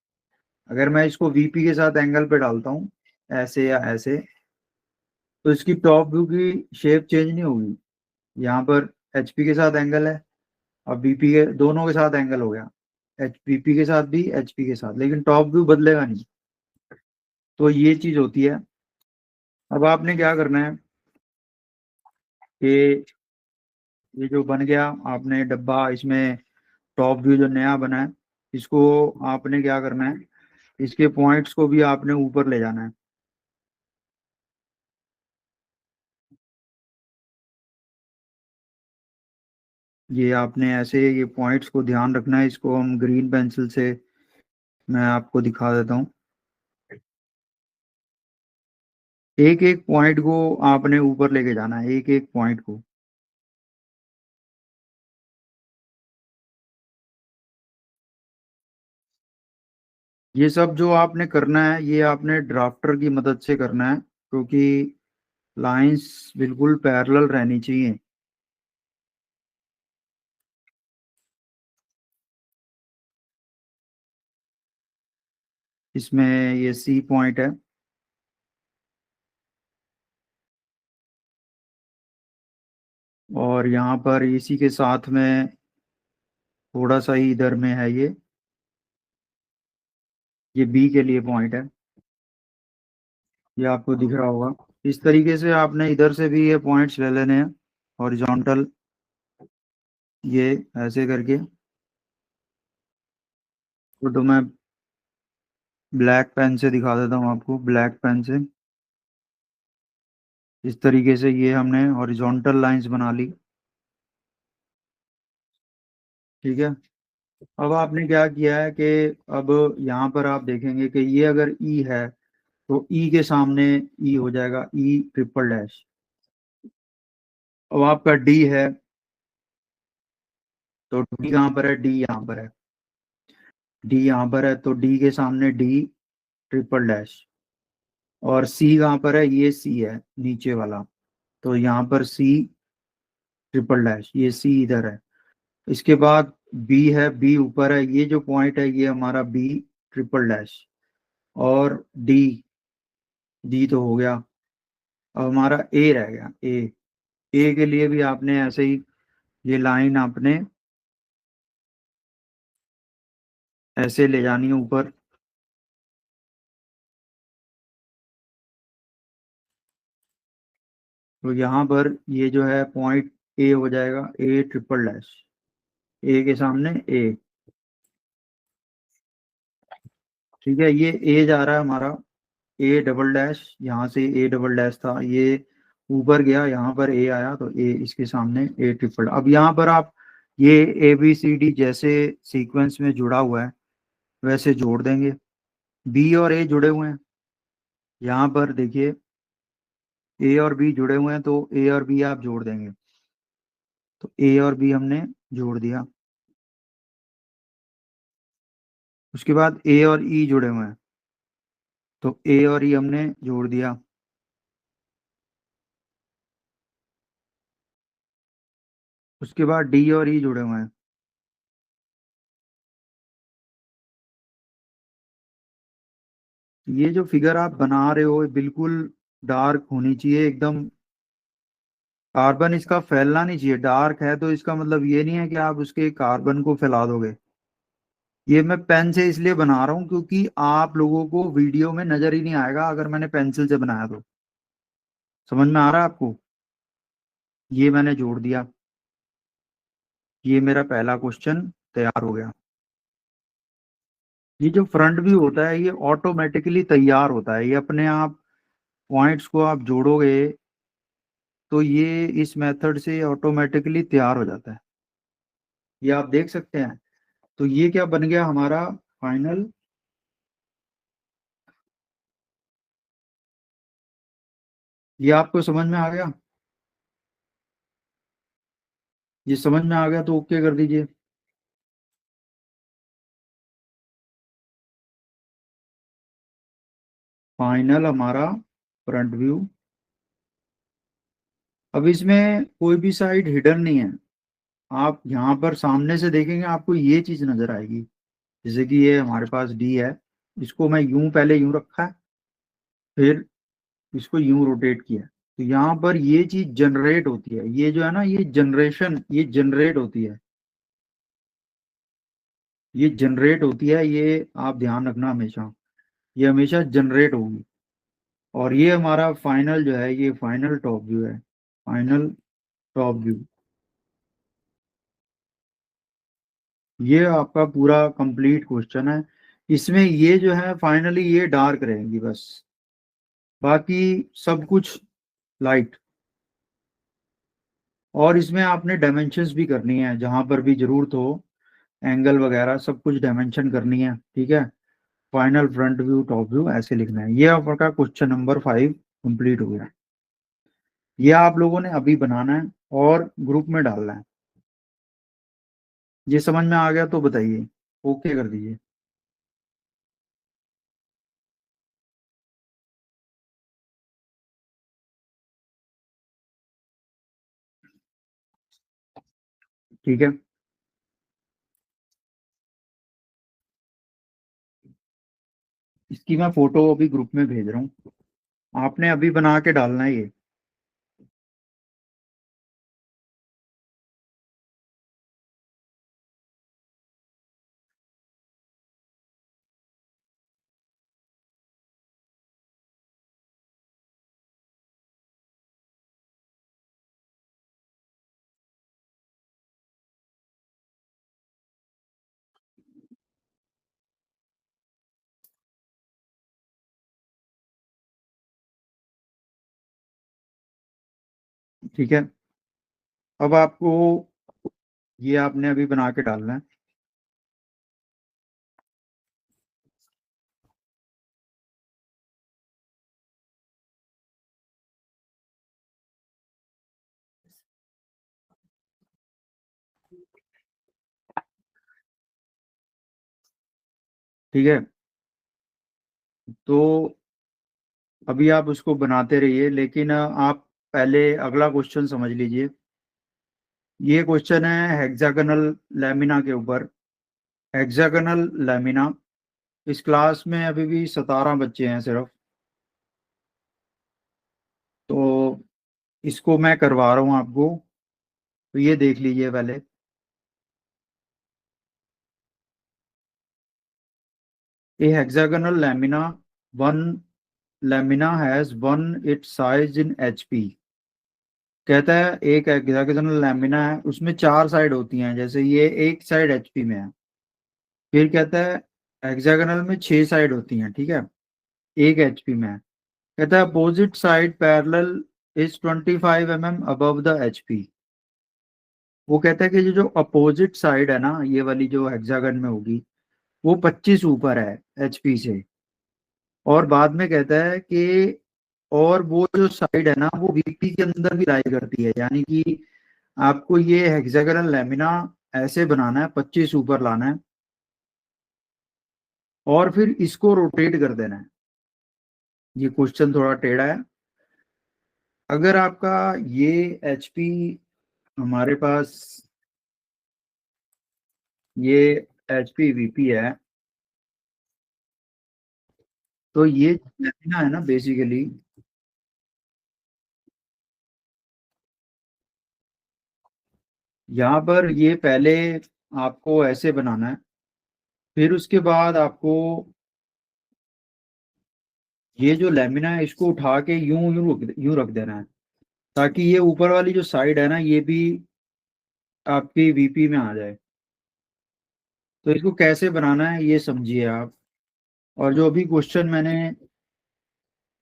अगर मैं इसको वीपी के साथ एंगल पे डालता हूँ ऐसे या ऐसे, तो इसकी टॉप व्यू की शेप चेंज नहीं होगी। यहाँ पर एचपी के साथ एंगल है, अब बीपी के दोनों के साथ एंगल हो गया, एच बीपी के साथ भी एचपी के साथ, लेकिन टॉप व्यू बदलेगा नहीं। तो ये चीज होती है। अब आपने क्या करना है कि ये जो बन गया आपने डब्बा, इसमें टॉप व्यू जो नया बना है, इसको आपने क्या करना है, इसके पॉइंट्स को भी आपने ऊपर ले जाना है। ये आपने ऐसे ये पॉइंट्स को ध्यान रखना है। इसको हम ग्रीन पेंसिल से मैं आपको दिखा देता हूँ। एक एक पॉइंट को आपने ऊपर लेके जाना है, एक एक पॉइंट को। ये सब जो आपने करना है ये आपने ड्राफ्टर की मदद से करना है, क्योंकि लाइंस बिल्कुल पैरेलल रहनी चाहिए। इसमें ये सी पॉइंट है, और यहाँ पर इसी के साथ में थोड़ा सा ही इधर में है ये बी के लिए पॉइंट है। ये आपको दिख रहा होगा। इस तरीके से आपने इधर से भी ये पॉइंट्स ले लेने हैं हॉरिजॉन्टल, ये ऐसे करके। तो मैं ब्लैक पेन से दिखा देता हूँ आपको, ब्लैक पेन से। इस तरीके से ये हमने हॉरिजॉन्टल लाइंस बना ली। ठीक है, अब आपने क्या किया है कि अब यहाँ पर आप देखेंगे कि ये अगर ई है तो ई के सामने ई हो जाएगा, ई ट्रिपल डैश। अब आपका डी है तो डी कहाँ पर है, डी यहाँ पर है, डी यहाँ पर है, तो डी के सामने डी ट्रिपल डैश। और सी कहाँ पर है, ये सी है नीचे वाला, तो यहाँ पर सी ट्रिपल डैश, ये सी इधर है। इसके बाद बी है, बी ऊपर है, ये जो पॉइंट है ये हमारा बी ट्रिपल डैश। और डी, डी तो हो गया। अब हमारा ए रह गया, ए के लिए भी आपने ऐसे ही ये लाइन आपने ऐसे ले जानी है ऊपर। तो यहाँ पर ये जो है पॉइंट ए हो जाएगा, ए ट्रिपल डैश, ए के सामने ए। ठीक है, ये ए जा रहा है हमारा, ए डबल डैश, यहाँ से ए डबल डैश था, ये ऊपर गया, यहाँ पर ए आया तो ए इसके सामने ए ट्रिपल। अब यहाँ पर आप ये ए बी सी डी जैसे सीक्वेंस में जुड़ा हुआ है वैसे जोड़ देंगे। बी और ए जुड़े हुए हैं, यहाँ पर देखिए ए और बी जुड़े हुए हैं, तो ए और बी आप जोड़ देंगे। तो ए और बी हमने जोड़ दिया। उसके बाद ए और ई जुड़े हुए हैं, तो ए और ई हमने जोड़ दिया। उसके बाद डी और ई जुड़े हुए हैं। ये जो फिगर आप बना रहे हो ये बिल्कुल डार्क होनी चाहिए एकदम। कार्बन इसका फैलना नहीं चाहिए। डार्क है तो इसका मतलब ये नहीं है कि आप उसके कार्बन को फैला दोगे। ये मैं पेन से इसलिए बना रहा हूँ क्योंकि आप लोगों को वीडियो में नजर ही नहीं आएगा अगर मैंने पेंसिल से बनाया तो। समझ में आ रहा है आपको? ये मैंने जोड़ दिया। ये मेरा पहला क्वेश्चन तैयार हो गया। ये जो फ्रंट व्यू होता है ये ऑटोमेटिकली तैयार होता है, ये अपने आप पॉइंट्स को आप जोड़ोगे तो ये इस मेथड से ऑटोमेटिकली तैयार हो जाता है। ये आप देख सकते हैं। तो ये क्या बन गया हमारा फाइनल। ये आपको समझ में आ गया? ये समझ में आ गया तो ओके कर दीजिए। फाइनल हमारा फ्रंट व्यू। अब इसमें कोई भी साइड हिडन नहीं है। आप यहाँ पर सामने से देखेंगे आपको ये चीज नजर आएगी। जैसे कि ये हमारे पास डी है, इसको मैं यूं पहले यूं रखा है, फिर इसको यूं रोटेट किया, तो यहाँ पर ये चीज जनरेट होती है। ये जो है ना ये जनरेशन, ये जनरेट होती है, ये जनरेट होती है। ये आप ध्यान रखना हमेशा, ये हमेशा जनरेट होगी। और ये हमारा फाइनल जो है ये फाइनल टॉप व्यू है। फाइनल टॉप व्यू ये आपका पूरा कंप्लीट क्वेश्चन है। इसमें ये जो है फाइनली ये डार्क रहेंगी बस, बाकी सब कुछ लाइट। और इसमें आपने डायमेंशंस भी करनी है जहां पर भी जरूरत हो, एंगल वगैरह सब कुछ डायमेंशन करनी है, ठीक है। Final front view top view ऐसे लिखना है। ये आपका क्वेश्चन नंबर 5 कंप्लीट हो गया। ये आप लोगों ने अभी बनाना है और ग्रुप में डालना है। ये समझ में आ गया तो बताइए, ओके कर दीजिए। ठीक है, इसकी मैं फोटो अभी ग्रुप में भेज रहा हूँ, आपने अभी बना के डालना है ये। ठीक है, अब आपको ये आपने अभी बना के डालना है। ठीक है, तो अभी आप उसको बनाते रहिए, लेकिन आप पहले अगला क्वेश्चन समझ लीजिए। ये क्वेश्चन है हेक्सागोनल लैमिना के ऊपर। हेक्सागोनल लैमिना, इस क्लास में अभी भी 17 बच्चे हैं सिर्फ, तो इसको मैं करवा रहा हूँ आपको। तो ये देख लीजिए पहले। A hexagonal lamina, one lamina has one its size in HP। कहता है एक हेक्सागोनल लैमिना है, उसमें 4 साइड होती हैं, जैसे ये एक साइड एचपी में है। फिर कहता है हेक्सागोनल में 6 साइड होती हैं, ठीक है, एक एचपी में है। कहता है opposite side parallel is 25 mm above the HP। वो कहता है कि ये जो अपोजिट साइड है ना, ये वाली जो हेक्सागन में होगी, वो 25 ऊपर है HP से। और बाद में कहता है कि और वो जो साइड है ना, वो VP के अंदर भी लाई करती है, यानी कि आपको ये हेक्सागोनल लैमिना ऐसे बनाना है, 25 ऊपर लाना है, और फिर इसको रोटेट कर देना है। ये क्वेश्चन थोड़ा टेढ़ा है। अगर आपका ये HP हमारे पास, ये HP VP है, तो ये लैमिना है ना बेसिकली, यहाँ पर ये पहले आपको ऐसे बनाना है, फिर उसके बाद आपको ये जो लैमिना है इसको उठा के यूं रख देना है, ताकि ये ऊपर वाली जो साइड है ना, ये भी आपकी VP में आ जाए। तो इसको कैसे बनाना है ये समझिए आप। और जो अभी क्वेश्चन मैंने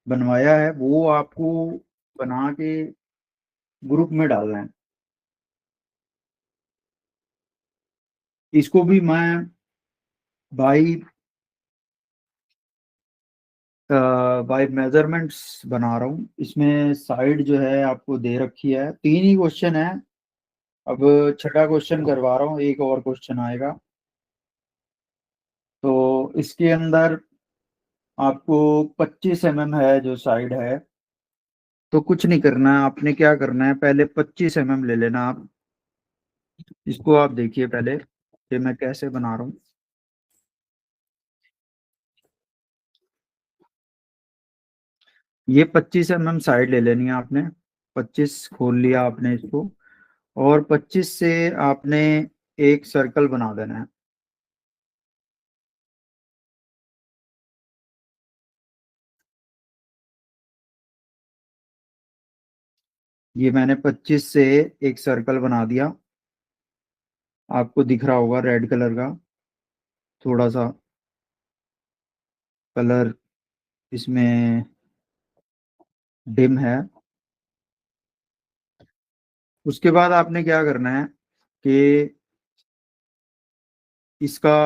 बनवाया है वो आपको बना के ग्रुप में डालना है। इसको भी मैं बाई बाई मेजरमेंट्स बना रहा हूँ। इसमें साइड जो है आपको दे रखी है, 3 ही क्वेश्चन है। अब छठा क्वेश्चन करवा रहा हूँ, एक और क्वेश्चन आएगा। तो इसके अंदर आपको 25 mm है जो साइड है, तो कुछ नहीं करना है, आपने क्या करना है, पहले 25 mm ले लेना आप। इसको आप देखिए पहले कि मैं कैसे बना रहा हूँ। ये 25 mm साइड ले लेनी है आपने। 25 खोल लिया आपने इसको, और 25 से आपने एक सर्कल बना देना है। ये मैंने 25 से एक सर्कल बना दिया, आपको दिख रहा होगा रेड कलर का। थोड़ा सा कलर इसमें डिम है। उसके बाद आपने क्या करना है कि इसका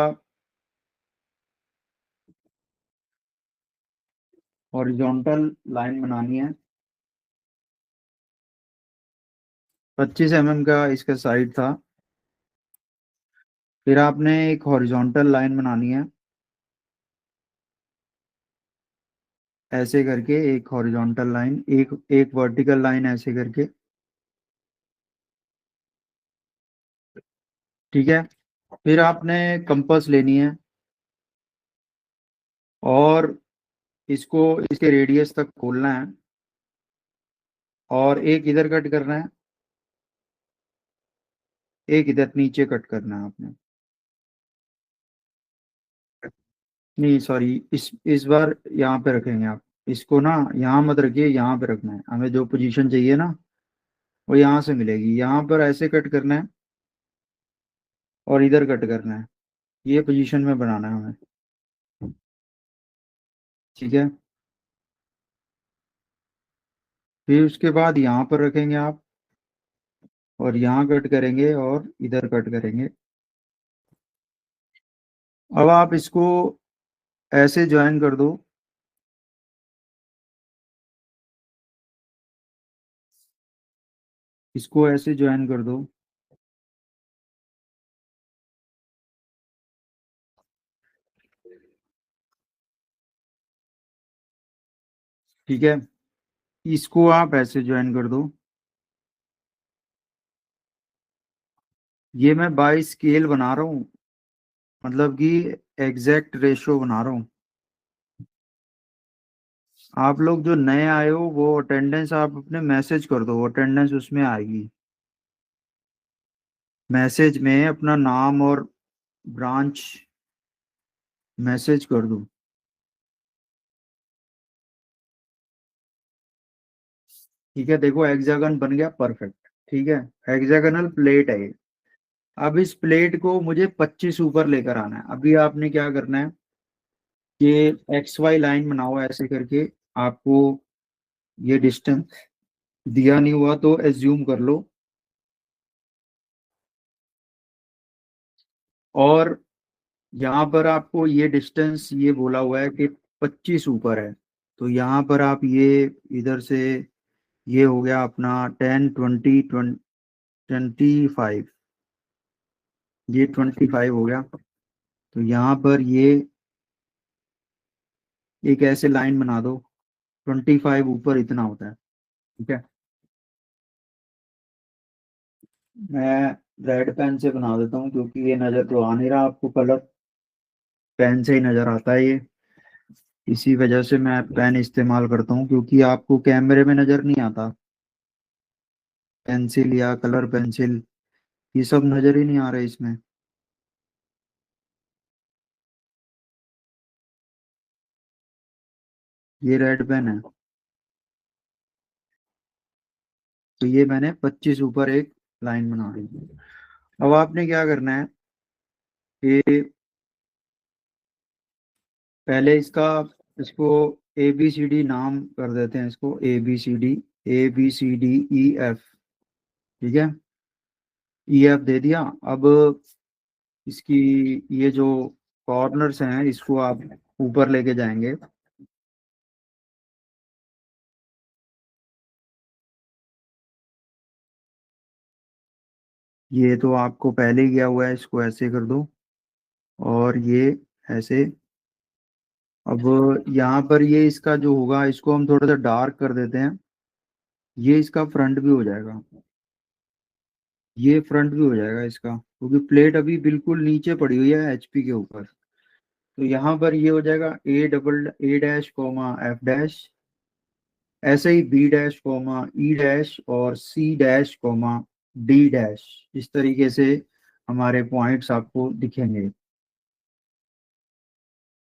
हॉरिजॉन्टल लाइन बनानी है। 25 mm का इसका साइड था। फिर आपने एक हॉरिजॉन्टल लाइन बनानी है, ऐसे करके एक हॉरिजॉन्टल लाइन, एक एक वर्टिकल लाइन ऐसे करके। ठीक है। फिर आपने कंपास लेनी है, और इसको इसके रेडियस तक खोलना है, और एक इधर कट करना है, एक इधर नीचे कट करना है आपने। नहीं सॉरी, इस बार यहाँ पे रखेंगे आप। इसको ना यहाँ मत रखिए, यहाँ पे रखना है, हमें जो पोजीशन चाहिए ना वो यहाँ से मिलेगी। यहाँ पर ऐसे कट करना है, और इधर कट करना है, ये पोजीशन में बनाना है हमें। ठीक है। फिर उसके बाद यहाँ पर रखेंगे आप, और यहाँ कट करेंगे, और इधर कट करेंगे। अब आप इसको ऐसे ज्वाइन कर दो। इसको ऐसे ज्वाइन कर दो। ठीक है। इसको आप ऐसे ज्वाइन कर दो। ये मैं बाई स्केल बना रहा हूँ, मतलब कि एग्जैक्ट रेशो बना रहा हूँ। आप लोग जो नए आए हो वो अटेंडेंस आप अपने मैसेज कर दो, अटेंडेंस उसमें आएगी। मैसेज में अपना नाम और ब्रांच मैसेज कर दो। ठीक है, देखो हेक्सागन बन गया परफेक्ट। ठीक है, हेक्सागोनल प्लेट है ये। अब इस प्लेट को मुझे 25 ऊपर लेकर आना है। अभी आपने क्या करना है कि XY लाइन बनाओ ऐसे करके। आपको ये डिस्टेंस दिया नहीं हुआ तो एज्यूम कर लो। और यहाँ पर आपको ये डिस्टेंस ये बोला हुआ है कि 25 ऊपर है, तो यहाँ पर आप ये इधर से, ये हो गया अपना 10, 20, 25, ये 25 हो गया। तो यहाँ पर ये एक ऐसे लाइन बना दो, 25 ऊपर इतना होता है। ठीक है, मैं रेड पेन से बना देता हूँ क्योंकि ये नज़र तो आ नहीं रहा आपको, कलर पेन से ही नज़र आता है ये। इसी वजह से मैं पेन इस्तेमाल करता हूँ, क्योंकि आपको कैमरे में नज़र नहीं आता। पेंसिल या कलर पेंसिल ये सब नज़र ही नहीं आ रहा इसमें। ये रेड पेन है, तो ये मैंने 25 ऊपर एक लाइन बना दी। अब आपने क्या करना है कि पहले इसको ABCD नाम कर देते हैं, इसको ABCD, ABCDEF। ठीक है, EF दे दिया। अब इसकी ये जो कॉर्नर्स हैं इसको आप ऊपर लेके जाएंगे। ये तो आपको पहले ही गया हुआ है, इसको ऐसे कर दो और ये ऐसे। अब यहाँ पर ये इसका जो होगा इसको हम थोड़ा सा डार्क कर देते हैं। ये इसका फ्रंट भी हो जाएगा, ये फ्रंट भी हो जाएगा इसका, क्योंकि प्लेट अभी बिल्कुल नीचे पड़ी हुई है HP के ऊपर। तो यहाँ पर ये हो जाएगा A डैश, ऐसे ही B डैश, और C डैश, इस तरीके से हमारे पॉइंट्स आपको दिखेंगे।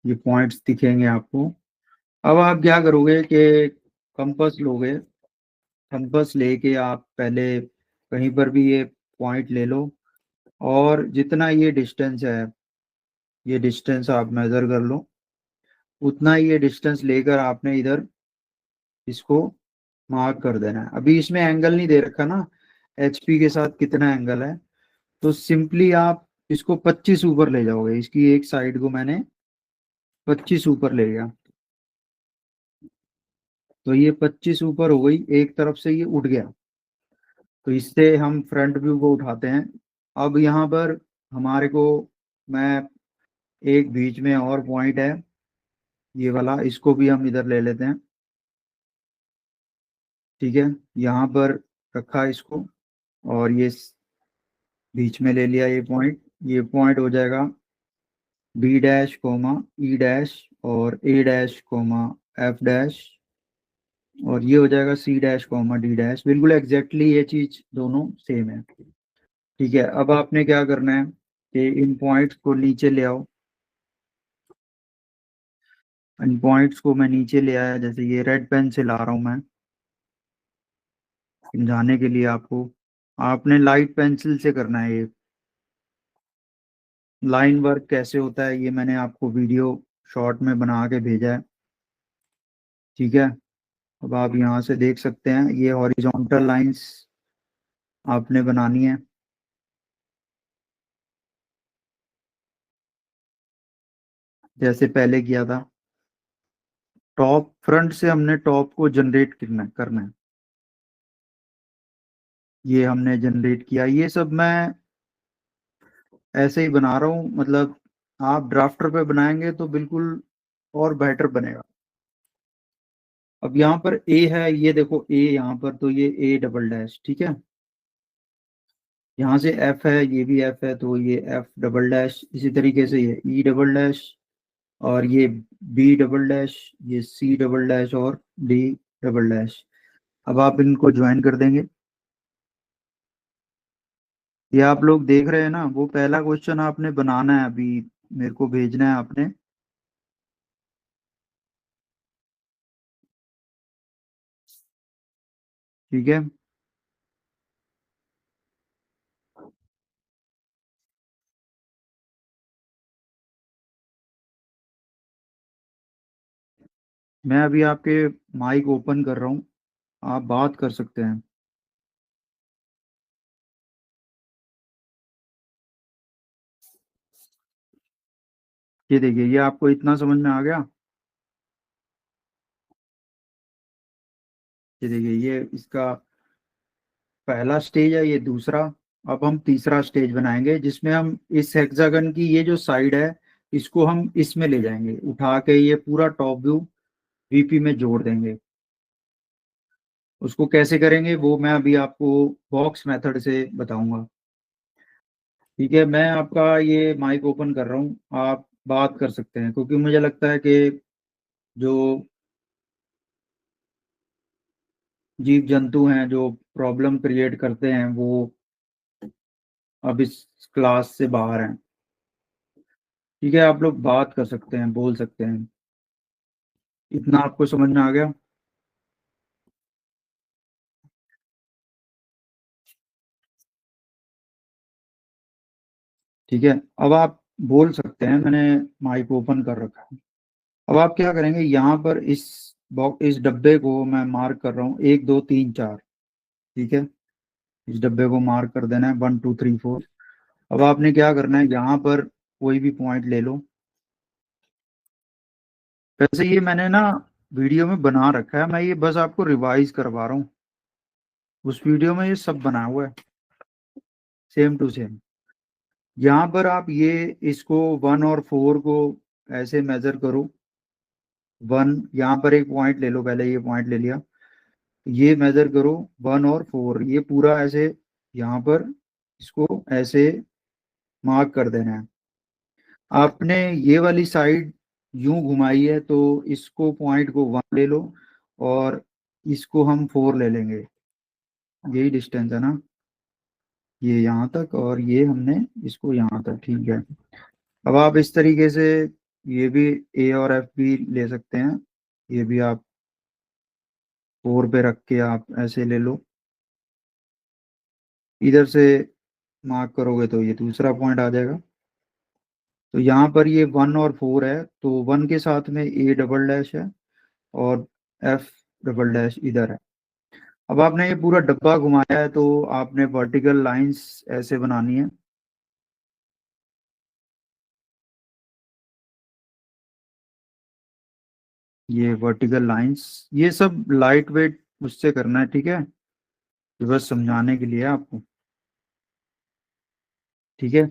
ये पॉइंट्स दिखेंगे आपको। अब आप क्या करोगे कि कंपास लोगे, कंपास लेके आप पहले कहीं पर भी ये पॉइंट ले लो, और जितना ये डिस्टेंस है ये डिस्टेंस आप मेजर कर लो। उतना ही ये डिस्टेंस लेकर आपने इधर इसको मार्क कर देना है। अभी इसमें एंगल नहीं दे रखा ना, HP के साथ कितना एंगल है। तो सिंपली आप इसको 25 ऊपर ले जाओगे, इसकी एक साइड को मैंने 25 ऊपर ले गया। तो ये 25 ऊपर हो गई, एक तरफ से ये उठ गया। तो इससे हम फ्रंट व्यू को उठाते हैं। अब यहाँ पर हमारे को, मैं एक बीच में और पॉइंट है ये वाला, इसको भी हम इधर ले लेते हैं। ठीक है, यहाँ पर रखा इसको, और ये बीच में ले लिया ये पॉइंट। ये पॉइंट हो जाएगा B डैश, E डैश, और A डैश, F डैश, और ये हो जाएगा C डैश, बिल्कुल एग्जैक्टली ये चीज दोनों सेम है। ठीक है, अब आपने क्या करना है कि इन पॉइंट्स को नीचे ले आओ। इन पॉइंट्स को मैं नीचे ले आया, जैसे ये रेड पेन से ला रहा हूं मैं समझाने के लिए आपको। आपने लाइट पेंसिल से करना है ये। लाइन वर्क कैसे होता है ये मैंने आपको वीडियो शॉर्ट में बना के भेजा है। ठीक है, अब आप यहाँ से देख सकते हैं ये हॉरिजॉन्टल लाइंस आपने बनानी है, जैसे पहले किया था। टॉप फ्रंट से हमने टॉप को जनरेट करना है। ये हमने जनरेट किया, ये सब मैं ऐसे ही बना रहा हूँ, मतलब आप ड्राफ्टर पे बनाएंगे तो बिल्कुल और बेटर बनेगा। अब यहाँ पर A है, ये देखो A यहाँ पर, तो ये A डबल डैश। ठीक है, यहाँ से F है, ये भी F है, तो ये F डबल डैश। इसी तरीके से ये E डबल डैश, और ये B डबल डैश, ये C डबल डैश, और D डबल डैश। अब आप इनको ज्वाइन कर देंगे। ये आप लोग देख रहे हैं ना, वो पहला क्वेश्चन आपने बनाना है अभी, मेरे को भेजना है आपने। ठीक है, मैं अभी आपके माइक ओपन कर रहा हूँ, आप बात कर सकते हैं। ये देखिए, ये आपको इतना समझ में आ गया। ये देखिए, ये इसका पहला स्टेज है, ये दूसरा। अब हम तीसरा स्टेज बनाएंगे जिसमें हम इस हेक्सागन की ये जो साइड है इसको हम इसमें ले जाएंगे, उठा के ये पूरा टॉप व्यू वीपी में जोड़ देंगे। उसको कैसे करेंगे वो मैं अभी आपको बॉक्स मेथड से बताऊंगा। ठीक है, मैं आपका ये माइक ओपन कर रहा हूँ, आप बात कर सकते हैं, क्योंकि मुझे लगता है कि जो जीव जंतु हैं जो प्रॉब्लम क्रिएट करते हैं वो अब इस क्लास से बाहर हैं। ठीक है, आप लोग बात कर सकते हैं, बोल सकते हैं। इतना आपको समझ में आ गया? ठीक है, अब आप बोल सकते हैं, मैंने माइक ओपन कर रखा है। अब आप क्या करेंगे, यहाँ पर इस बॉक्स, इस डब्बे को मैं मार्क कर रहा हूँ 1 2 3 4। ठीक है, इस डब्बे को मार्क कर देना है 1 2 3 4। अब आपने क्या करना है, यहाँ पर कोई भी पॉइंट ले लो। वैसे ये मैंने ना वीडियो में बना रखा है, मैं ये बस आपको रिवाइज करवा रहा हूँ। उस वीडियो में ये सब बना हुआ है, सेम टू सेम। यहाँ पर आप ये इसको 1 और 4 को ऐसे मेजर करो। 1, यहाँ पर एक पॉइंट ले लो, पहले ये पॉइंट ले लिया, ये मेजर करो 1 और 4, ये पूरा ऐसे यहाँ पर इसको ऐसे मार्क कर देना है। आपने ये वाली साइड यूं घुमाई है तो इसको पॉइंट को 1 ले लो, और इसको हम 4 ले लेंगे। यही डिस्टेंस है ना, ये यहाँ तक, और ये हमने इसको यहाँ तक। ठीक है, अब आप इस तरीके से ये भी ए और एफ भी ले सकते हैं। ये भी आप 4 पे रख के आप ऐसे ले लो, इधर से मार्क करोगे तो ये दूसरा पॉइंट आ जाएगा। तो यहाँ पर ये 1 और 4 है, तो 1 के साथ में ए डबल डैश है और एफ डबल डैश इधर है। अब आपने ये पूरा डब्बा घुमाया है तो आपने वर्टिकल लाइंस ऐसे बनानी है। ये वर्टिकल लाइंस, ये सब लाइट वेट उससे करना है। ठीक है, ये बस समझाने के लिए है आपको। ठीक है,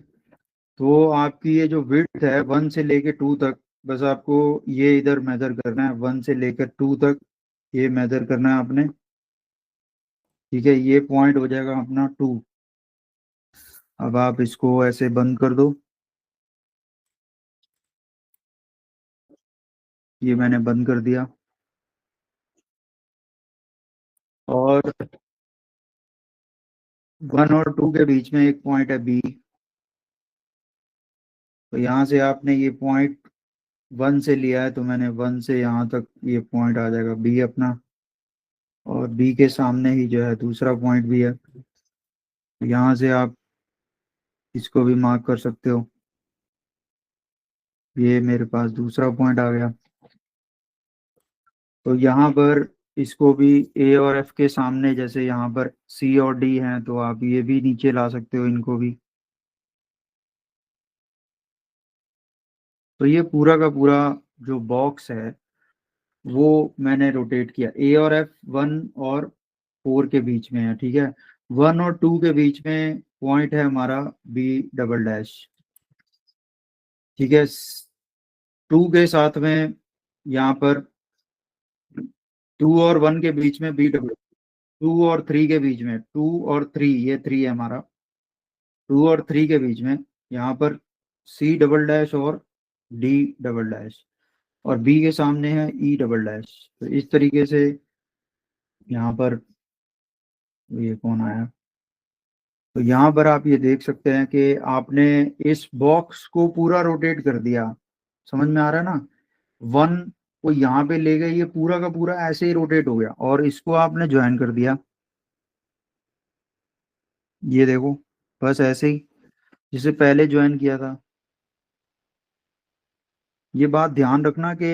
तो आपकी ये जो विड्थ है 1 से लेके 2 तक, बस आपको ये इधर मेजर करना है, 1 से लेकर 2 तक ये मेजर करना है आपने। ठीक है, ये पॉइंट हो जाएगा अपना 2। अब आप इसको ऐसे बंद कर दो, ये मैंने बंद कर दिया। और 1 और 2 के बीच में एक पॉइंट है बी, तो यहाँ से आपने ये पॉइंट 1 से लिया है, तो मैंने 1 से यहाँ तक ये पॉइंट आ जाएगा बी अपना। और बी के सामने ही जो है दूसरा पॉइंट भी है, तो यहाँ से आप इसको भी मार्क कर सकते हो। ये मेरे पास दूसरा पॉइंट आ गया। तो यहाँ पर इसको भी ए और एफ के सामने, जैसे यहाँ पर सी और डी हैं, तो आप ये भी नीचे ला सकते हो इनको भी। तो ये पूरा का पूरा जो बॉक्स है वो मैंने रोटेट किया। ए और एफ 1 और 4 के बीच में है। ठीक है, 1 और 2 के बीच में पॉइंट है हमारा बी डबल डैश। ठीक है, 2 के साथ में यहाँ पर 2 और 1 के बीच में बी डबल, 2 और 3 के बीच में, 2 और 3, ये 3 है हमारा, 2 और 3 के बीच में यहाँ पर सी डबल डैश और डी डबल डैश, और बी के सामने है ई डबल डैश। तो इस तरीके से यहाँ पर, ये कौन आया, तो यहाँ पर आप ये देख सकते हैं कि आपने इस बॉक्स को पूरा रोटेट कर दिया। समझ में आ रहा है ना, 1 को यहाँ पे ले गए, ये पूरा का पूरा ऐसे ही रोटेट हो गया, और इसको आपने ज्वाइन कर दिया। ये देखो, बस ऐसे ही जिसे पहले ज्वाइन किया था। ये बात ध्यान रखना कि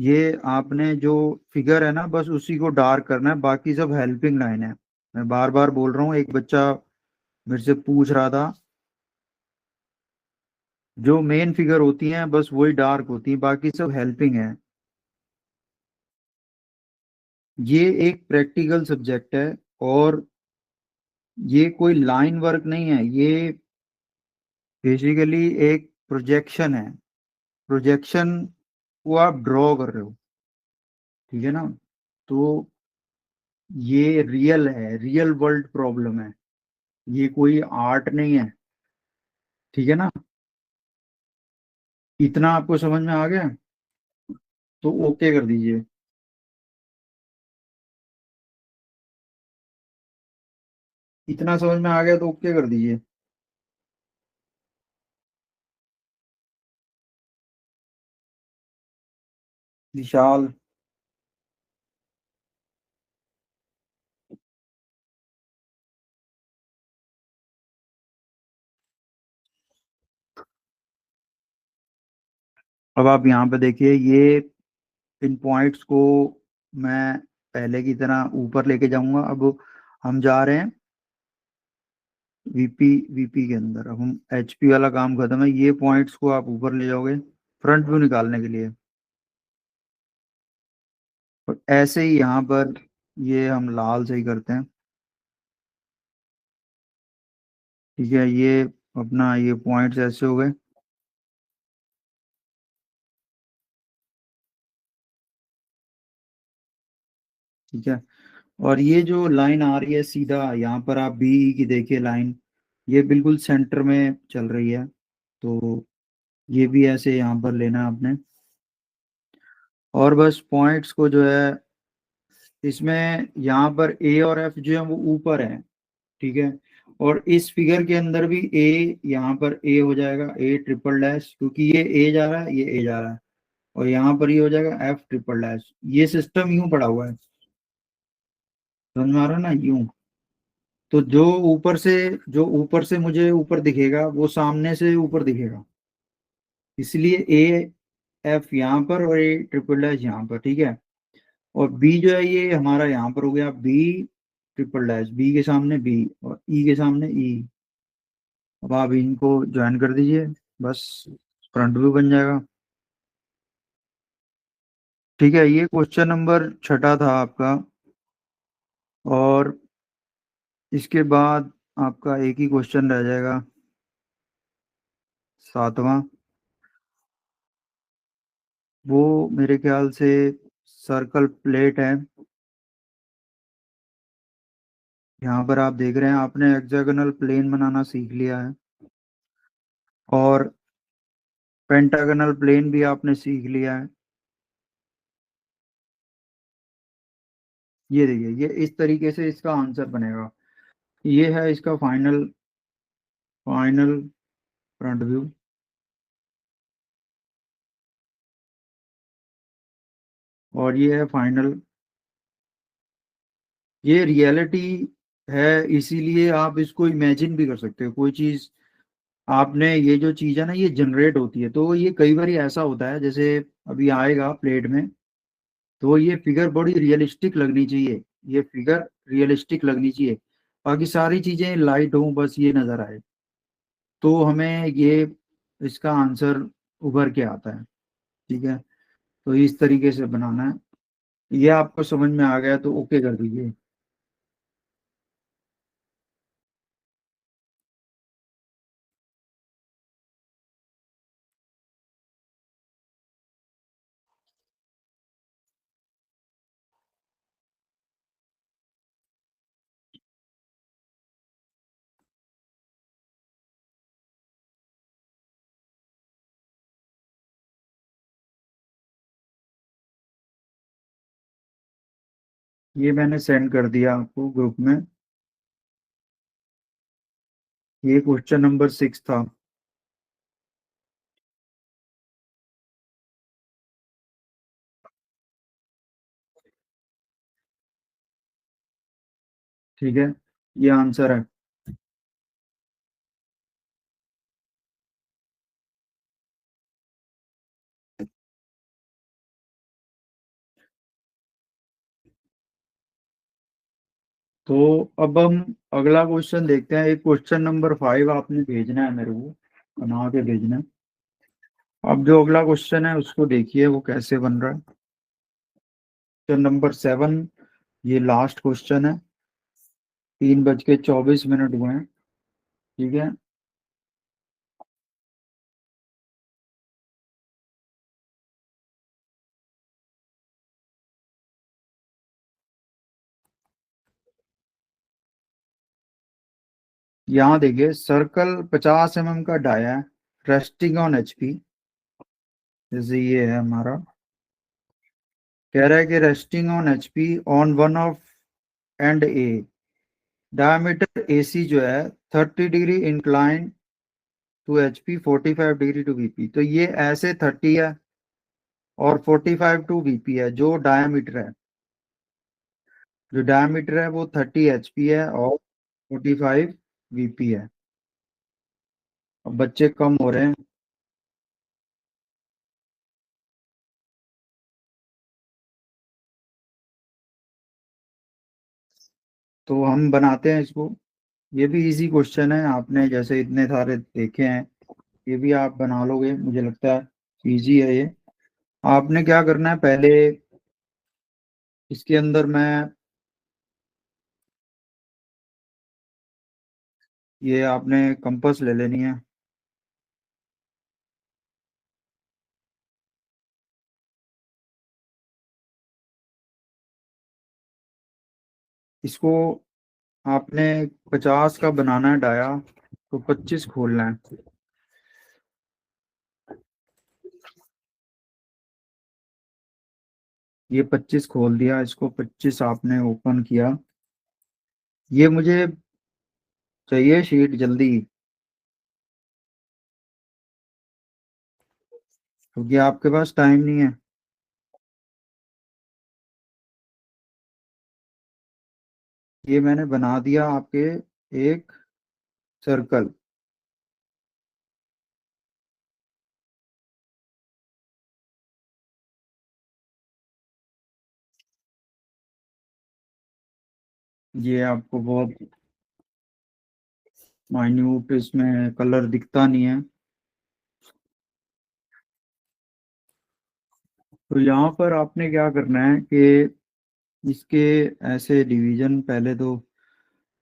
ये आपने जो फिगर है ना बस उसी को डार्क करना है, बाकी सब हेल्पिंग लाइन है। मैं बार बार बोल रहा हूँ, एक बच्चा मेरे से पूछ रहा था, जो मेन फिगर होती हैं बस वही डार्क होती है, बाकी सब हेल्पिंग है। ये एक प्रैक्टिकल सब्जेक्ट है, और ये कोई लाइन वर्क नहीं है, ये बेसिकली एक प्रोजेक्शन है। प्रोजेक्शन को आप ड्रॉ कर रहे हो, ठीक है ना। तो ये रियल है, रियल वर्ल्ड प्रॉब्लम है, ये कोई आर्ट नहीं है, ठीक है ना। इतना आपको समझ में आ गया, तो ओके कर दीजिए। इतना समझ में आ गया तो ओके कर दीजिए। विशाल। अब आप यहाँ पे देखिए, ये इन पॉइंट्स को मैं पहले की तरह ऊपर लेके जाऊंगा। अब हम जा रहे हैं वीपी। वीपी के अंदर अब हम एचपी वाला काम खत्म है, ये पॉइंट्स को आप ऊपर ले जाओगे फ्रंट व्यू निकालने के लिए। और ऐसे ही यहाँ पर ये हम लाल से ही करते हैं, ठीक है। ये अपना ये पॉइंट्स ऐसे हो गए, ठीक है। और ये जो लाइन आ रही है सीधा यहाँ पर, आप बी की देखिए लाइन, ये बिल्कुल सेंटर में चल रही है। तो ये भी ऐसे यहाँ पर लेना है आपने। और बस पॉइंट्स को जो है, इसमें यहाँ पर ए और एफ जो है वो ऊपर है, ठीक है। और इस फिगर के अंदर भी ए, यहाँ पर ए हो जाएगा, ए ट्रिपल डैश, क्योंकि ये ए जा रहा है, ये ए जा रहा है। और यहाँ पर ये हो जाएगा एफ ट्रिपल डैश। ये सिस्टम यूं पड़ा हुआ है, समझ में आ रहा है ना, यूं। तो जो ऊपर से मुझे ऊपर दिखेगा वो सामने से ऊपर दिखेगा, इसलिए ए एफ यहाँ पर और ए ट्रिपल डैश यहाँ पर, ठीक है। और बी जो है ये हमारा यहाँ पर हो गया, बी ट्रिपल डैश, बी के सामने बी और ई के सामने ई। अब आप इनको ज्वाइन कर दीजिए, बस फ्रंट व्यू बन जाएगा, ठीक है। ये क्वेश्चन नंबर छठा था आपका। और इसके बाद आपका एक ही क्वेश्चन रह जाएगा, सातवां। वो मेरे ख्याल से सर्कल प्लेट है। यहाँ पर आप देख रहे हैं, आपने हेक्सागोनल प्लेन बनाना सीख लिया है, और पेंटागोनल प्लेन भी आपने सीख लिया है। ये देखिए, ये इस तरीके से इसका आंसर बनेगा। ये है इसका फाइनल फाइनल फ्रंट व्यू, और ये है फाइनल। ये रियलिटी है, इसीलिए आप इसको इमेजिन भी कर सकते हो कोई चीज। आपने ये जो चीज है ना, ये जनरेट होती है, तो ये कई बार ऐसा होता है, जैसे अभी आएगा प्लेट में, तो ये फिगर बड़ी रियलिस्टिक लगनी चाहिए, ये फिगर रियलिस्टिक लगनी चाहिए। बाकी सारी चीजें लाइट हो, बस ये नजर आए, तो हमें ये इसका आंसर उभर के आता है, ठीक है। तो इस तरीके से बनाना है। ये आपको समझ में आ गया तो ओके कर दीजिए। ये मैंने सेंड कर दिया आपको ग्रुप में। ये क्वेश्चन नंबर 6 था, ठीक है। ये आंसर है। तो अब हम अगला क्वेश्चन देखते हैं। एक क्वेश्चन नंबर 5 आपने भेजना है मेरे को, बना के भेजना है। अब जो अगला क्वेश्चन है उसको देखिए वो कैसे बन रहा है। क्वेश्चन नंबर 7, ये लास्ट क्वेश्चन है। 3:24 हुए हैं, ठीक है। यहाँ देखिए, सर्कल 50 mm का डाया है, रेस्टिंग ऑन HP। जैसे ये है हमारा, कह रहा है कि resting on HP on one of end A, diameter AC जो है 30 degree incline to HP, 45 degree to VP। तो ये ऐसे 30 है और 45 टू VP है। जो डायमीटर है, जो डायमीटर है वो 30 HP है और 45 VP है। अब बच्चे कम हो रहे हैं, तो हम बनाते हैं इसको। ये भी इजी क्वेश्चन है, आपने जैसे इतने सारे देखे हैं, ये भी आप बना लोगे, मुझे लगता है इजी है ये। आपने क्या करना है, पहले इसके अंदर मैं, ये आपने कंपास ले लेनी है। इसको आपने 50 का बनाना है डाया, तो 25 खोलना है। ये 25 खोल दिया, इसको 25 आपने ओपन किया। ये मुझे चाहिए शीट जल्दी, क्योंकि आपके पास टाइम नहीं है। ये मैंने बना दिया आपके एक सर्कल। ये आपको बहुत माइन्यूट इसमें कलर दिखता नहीं है। तो यहाँ पर आपने क्या करना है कि इसके ऐसे डिवीजन, पहले तो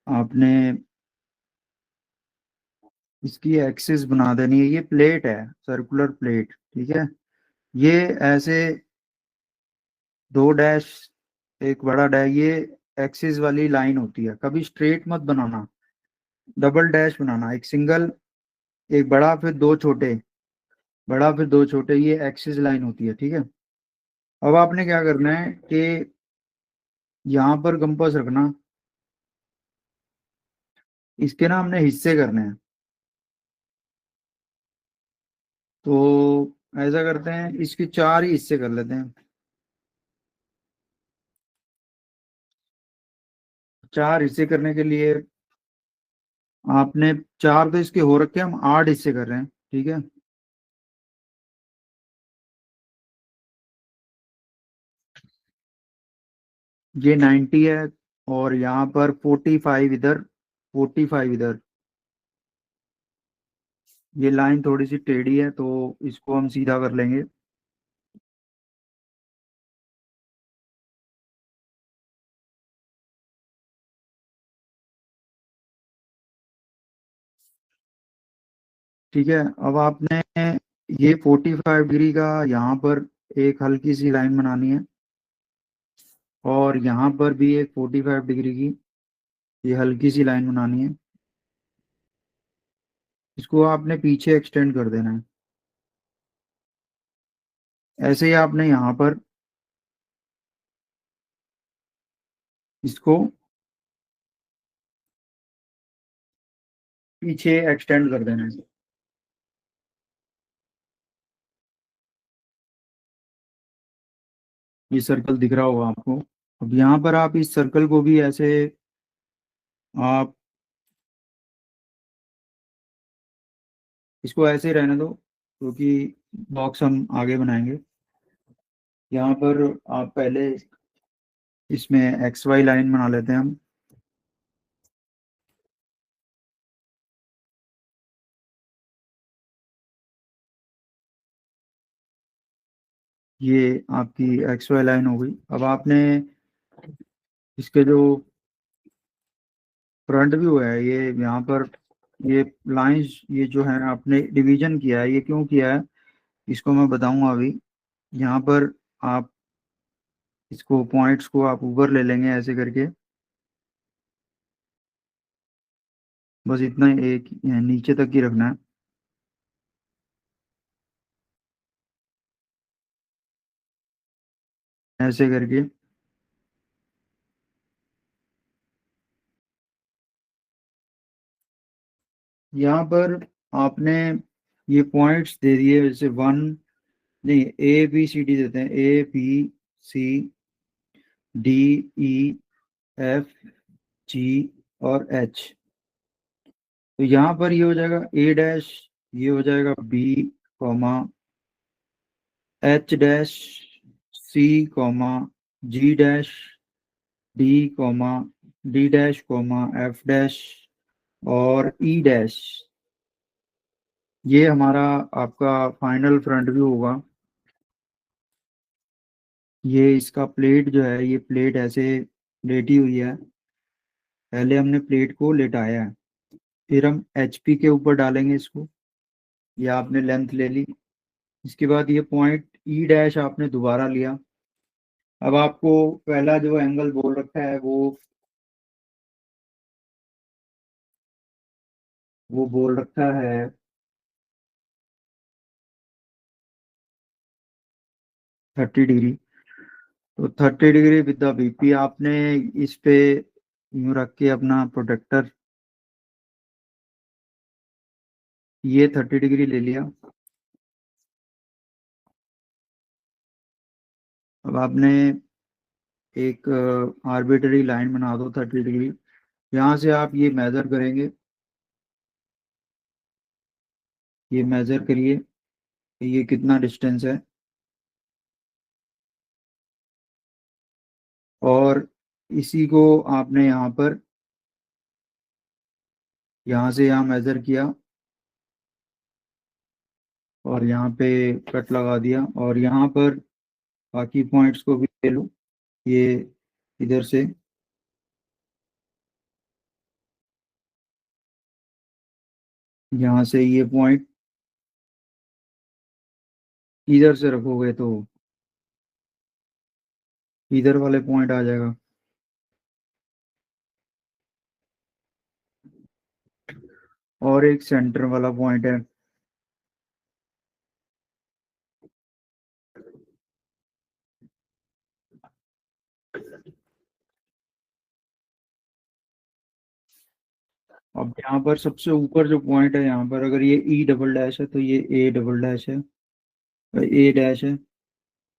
आपने इसकी एक्सिस बना देनी है। ये प्लेट है, सर्कुलर प्लेट, ठीक है। ये ऐसे दो डैश, एक बड़ा डैश, ये एक्सिस वाली लाइन होती है। कभी स्ट्रेट मत बनाना, डबल डैश बनाना, एक सिंगल, एक बड़ा फिर दो छोटे, बड़ा फिर दो छोटे, ये एक्सिस लाइन होती है, ठीक है। अब आपने क्या करना है कि यहाँ पर कंपास रखना, इसके ना हमने हिस्से करने हैं। तो ऐसा करते हैं, इसके 4 ही हिस्से कर लेते हैं। 4 हिस्से करने के लिए आपने, 4 तो इसके हो रखे हैं, हम 8 हिस्से कर रहे हैं, ठीक है। ये 90 है, और यहाँ पर 45 इधर, 45 इधर। ये लाइन थोड़ी सी टेढ़ी है, तो इसको हम सीधा कर लेंगे। ठीक है। अब आपने ये 45 डिग्री का यहाँ पर एक हल्की सी लाइन बनानी है, और यहाँ पर भी एक 45 डिग्री की ये हल्की सी लाइन बनानी है। इसको आपने पीछे एक्सटेंड कर देना है। ऐसे ही आपने यहाँ पर इसको पीछे एक्सटेंड कर देना है। ये सर्कल दिख रहा होगा आपको। अब यहाँ पर आप इस सर्कल को भी ऐसे, आप इसको ऐसे ही रहने दो, क्योंकि बॉक्स हम आगे बनाएंगे। यहाँ पर आप पहले इसमें XY लाइन बना लेते हैं हम। ये आपकी XY लाइन हो गई। अब आपने इसके जो फ्रंट व्यू है, ये यहाँ पर ये लाइंस, ये जो है आपने डिवीजन किया है, ये क्यों किया है इसको मैं बताऊंगा अभी। यहाँ पर आप इसको पॉइंट्स को आप ऊपर ले लेंगे ऐसे करके, बस इतना एक नीचे तक ही रखना है ऐसे करके। यहाँ पर आपने ये पॉइंट्स दे दिए, जैसे 1, नहीं, ABCD देते हैं, ABCDEFG और H। तो यहाँ पर ये हो जाएगा A', ये हो जाएगा B, H', C, G', D, D', F', और E'। ये हमारा आपका फाइनल फ्रंट व्यू होगा। ये इसका प्लेट जो है, ये प्लेट ऐसे लेटी हुई है, पहले हमने प्लेट को लेटाया है, फिर हम HP के ऊपर डालेंगे इसको। ये आपने लेंथ ले ली, इसके बाद ये पॉइंट E' आपने दोबारा लिया। अब आपको पहला जो एंगल बोल रखा है वो बोल रखा है 30 डिग्री। तो 30 डिग्री विद द BP आपने इस पे यूं रख के अपना प्रोटेक्टर, ये 30 डिग्री ले लिया। अब आपने एक आर्बिट्ररी लाइन बना दो 30 डिग्री, यहाँ से आप ये मेजर करेंगे, ये मेजर करिए कि ये कितना डिस्टेंस है, और इसी को आपने यहाँ पर, यहाँ से यहाँ मेजर किया और यहाँ पे कट लगा दिया, और यहाँ पर बाकी पॉइंट्स को भी ले लो, ये इधर से, यहाँ से ये पॉइंट इधर से रखोगे तो इधर वाले पॉइंट आ जाएगा। और एक सेंटर वाला पॉइंट है, अब यहाँ पर सबसे ऊपर जो पॉइंट है, यहाँ पर अगर ये E'' है तो ये A'' है, A' है,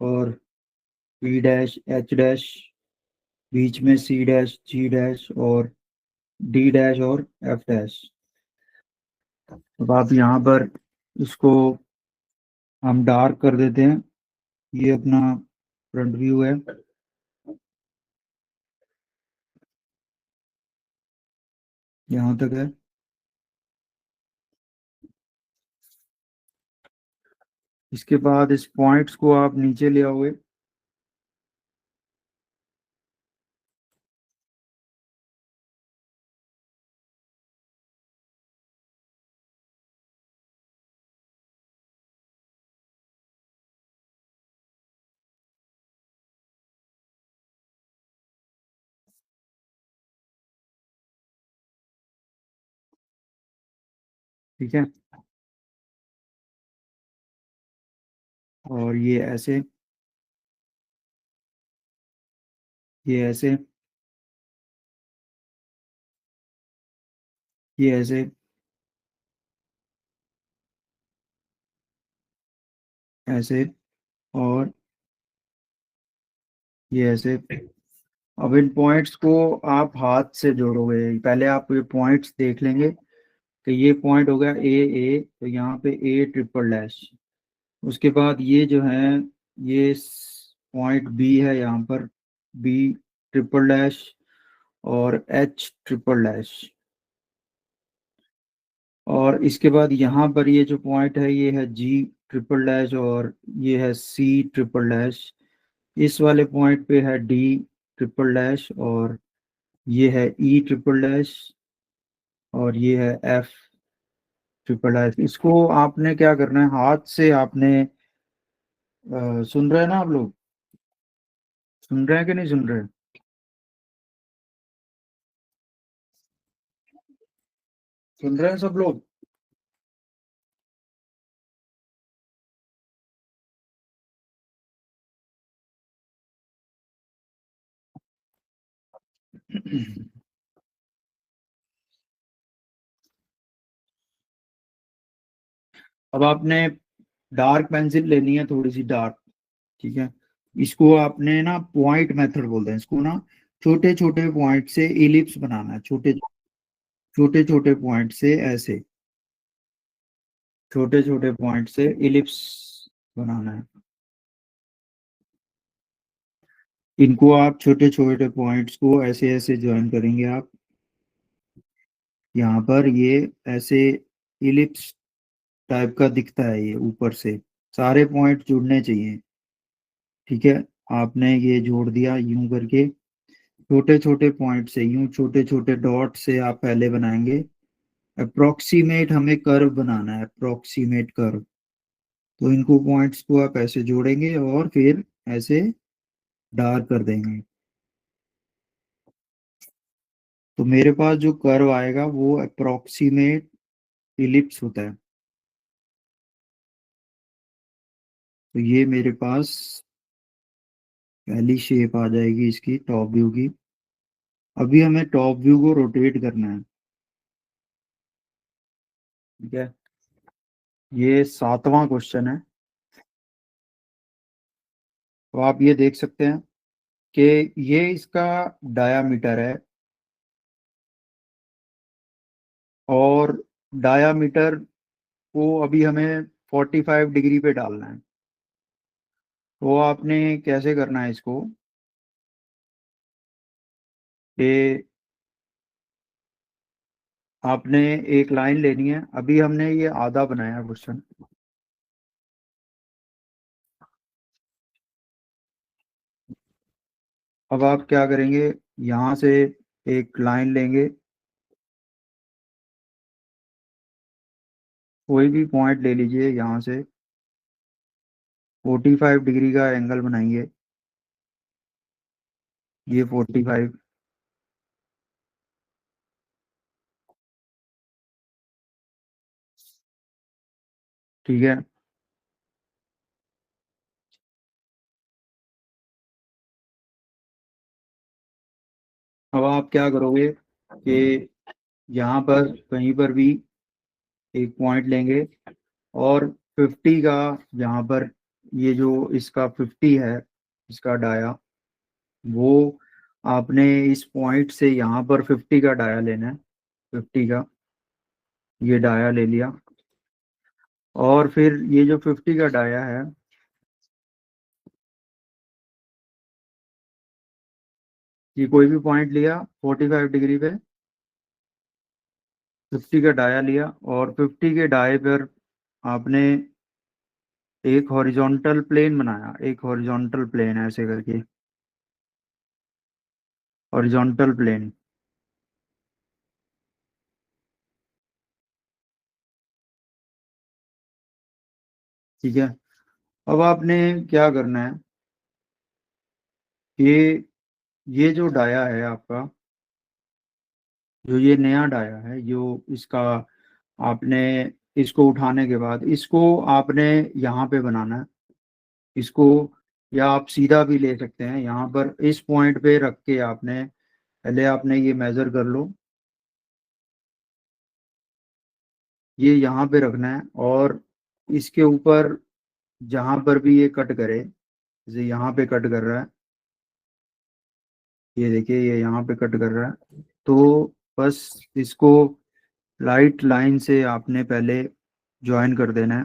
और B', H', बीच में C', G', और D', और F'। अब आप यहाँ पर इसको हम डार्क कर देते हैं। ये अपना फ्रंट व्यू है, यहाँ तक है। इसके बाद इस पॉइंट्स को आप नीचे ले आओगे, ठीक है, और ये ऐसे, ये ऐसे, ये ऐसे, ऐसे, और ये ऐसे। अब इन पॉइंट्स को आप हाथ से जोड़ोगे, पहले आप ये पॉइंट्स देख लेंगे कि ये पॉइंट हो गया A, तो यहाँ पे A''। उसके बाद ये जो है, ये पॉइंट B है, यहाँ पर B'', और H''। और इसके बाद यहाँ पर ये जो पॉइंट है, ये है G''। ट्रिपल डैश और ये है सी ट्रिपल डैश। इस वाले पॉइंट पे है डी ट्रिपल डैश और ये है ई ट्रिपल डैश और ये है एफ ट्रिपल डैश। इसको आपने क्या करना है, हाथ से आपने सुन रहे हैं ना आप लोग, सुन रहे हैं कि नहीं सुन रहे हैं? सुन रहे हैं सब लोग? अब आपने डार्क पेंसिल लेनी है, थोड़ी सी डार्क, ठीक है। इसको आपने ना पॉइंट मेथड बोलते हैं इसको ना, छोटे छोटे पॉइंट से इलिप्स बनाना है, छोटे छोटे छोटे पॉइंट से ऐसे, छोटे छोटे पॉइंट से इलिप्स बनाना है। इनको आप छोटे छोटे पॉइंट्स को ऐसे ऐसे ज्वाइन करेंगे आप, यहाँ पर ये ऐसे इलिप्स टाइप का दिखता है ये ऊपर से, सारे पॉइंट जुड़ने चाहिए, ठीक है। आपने ये जोड़ दिया यूं करके, छोटे छोटे पॉइंट से, यूं छोटे छोटे डॉट से आप पहले बनाएंगे। अप्रोक्सीमेट हमें कर्व बनाना है, अप्रोक्सीमेट कर्व। तो इनको पॉइंट्स को आप ऐसे जोड़ेंगे और फिर ऐसे डार्क कर देंगे। तो मेरे पास जो कर्व आएगा वो अप्रोक्सीमेट इलिप्स होता है। तो ये मेरे पास पहली शेप आ जाएगी इसकी टॉप व्यू की। अभी हमें टॉप व्यू को रोटेट करना है, ठीक है। ये 7वां क्वेश्चन है। तो आप ये देख सकते हैं कि ये इसका डायामीटर है और डायामीटर को अभी हमें 45 डिग्री पे डालना है। तो आपने कैसे करना है इसको कि आपने एक लाइन लेनी है। अभी हमने ये आधा बनाया क्वेश्चन। अब आप क्या करेंगे, यहाँ से एक लाइन लेंगे, कोई भी पॉइंट ले लीजिए, यहाँ से 45 डिग्री का एंगल बनाइए, ये 45, ठीक है। अब आप क्या करोगे कि यहाँ पर कहीं पर भी एक पॉइंट लेंगे और 50 का, यहाँ पर ये जो इसका 50 है, इसका डाया, वो आपने इस पॉइंट से यहाँ पर 50 का डाया लेना है, 50 का ये डाया ले लिया। और फिर ये जो 50 का डाया है, ये कोई भी पॉइंट लिया 45 डिग्री पे, 50 का डाया लिया और 50 के डाये पर आपने एक हॉरिजॉन्टल प्लेन बनाया, एक हॉरिजॉन्टल प्लेन ऐसे करके, हॉरिजॉन्टल प्लेन, ठीक है। अब आपने क्या करना है कि ये जो डाया है आपका, जो ये नया डाया है, जो इसका आपने इसको उठाने के बाद इसको आपने यहाँ पे बनाना है इसको, या आप सीधा भी ले सकते हैं। यहाँ पर इस पॉइंट पे रख के आपने पहले आपने ये मेजर कर लो, ये यहाँ पे रखना है और इसके ऊपर जहां पर भी ये कट करे, जैसे यहाँ पे कट कर रहा है, ये देखिए ये यहाँ पे कट कर रहा है, तो बस इसको लाइट लाइन से आपने पहले ज्वाइन कर देना है,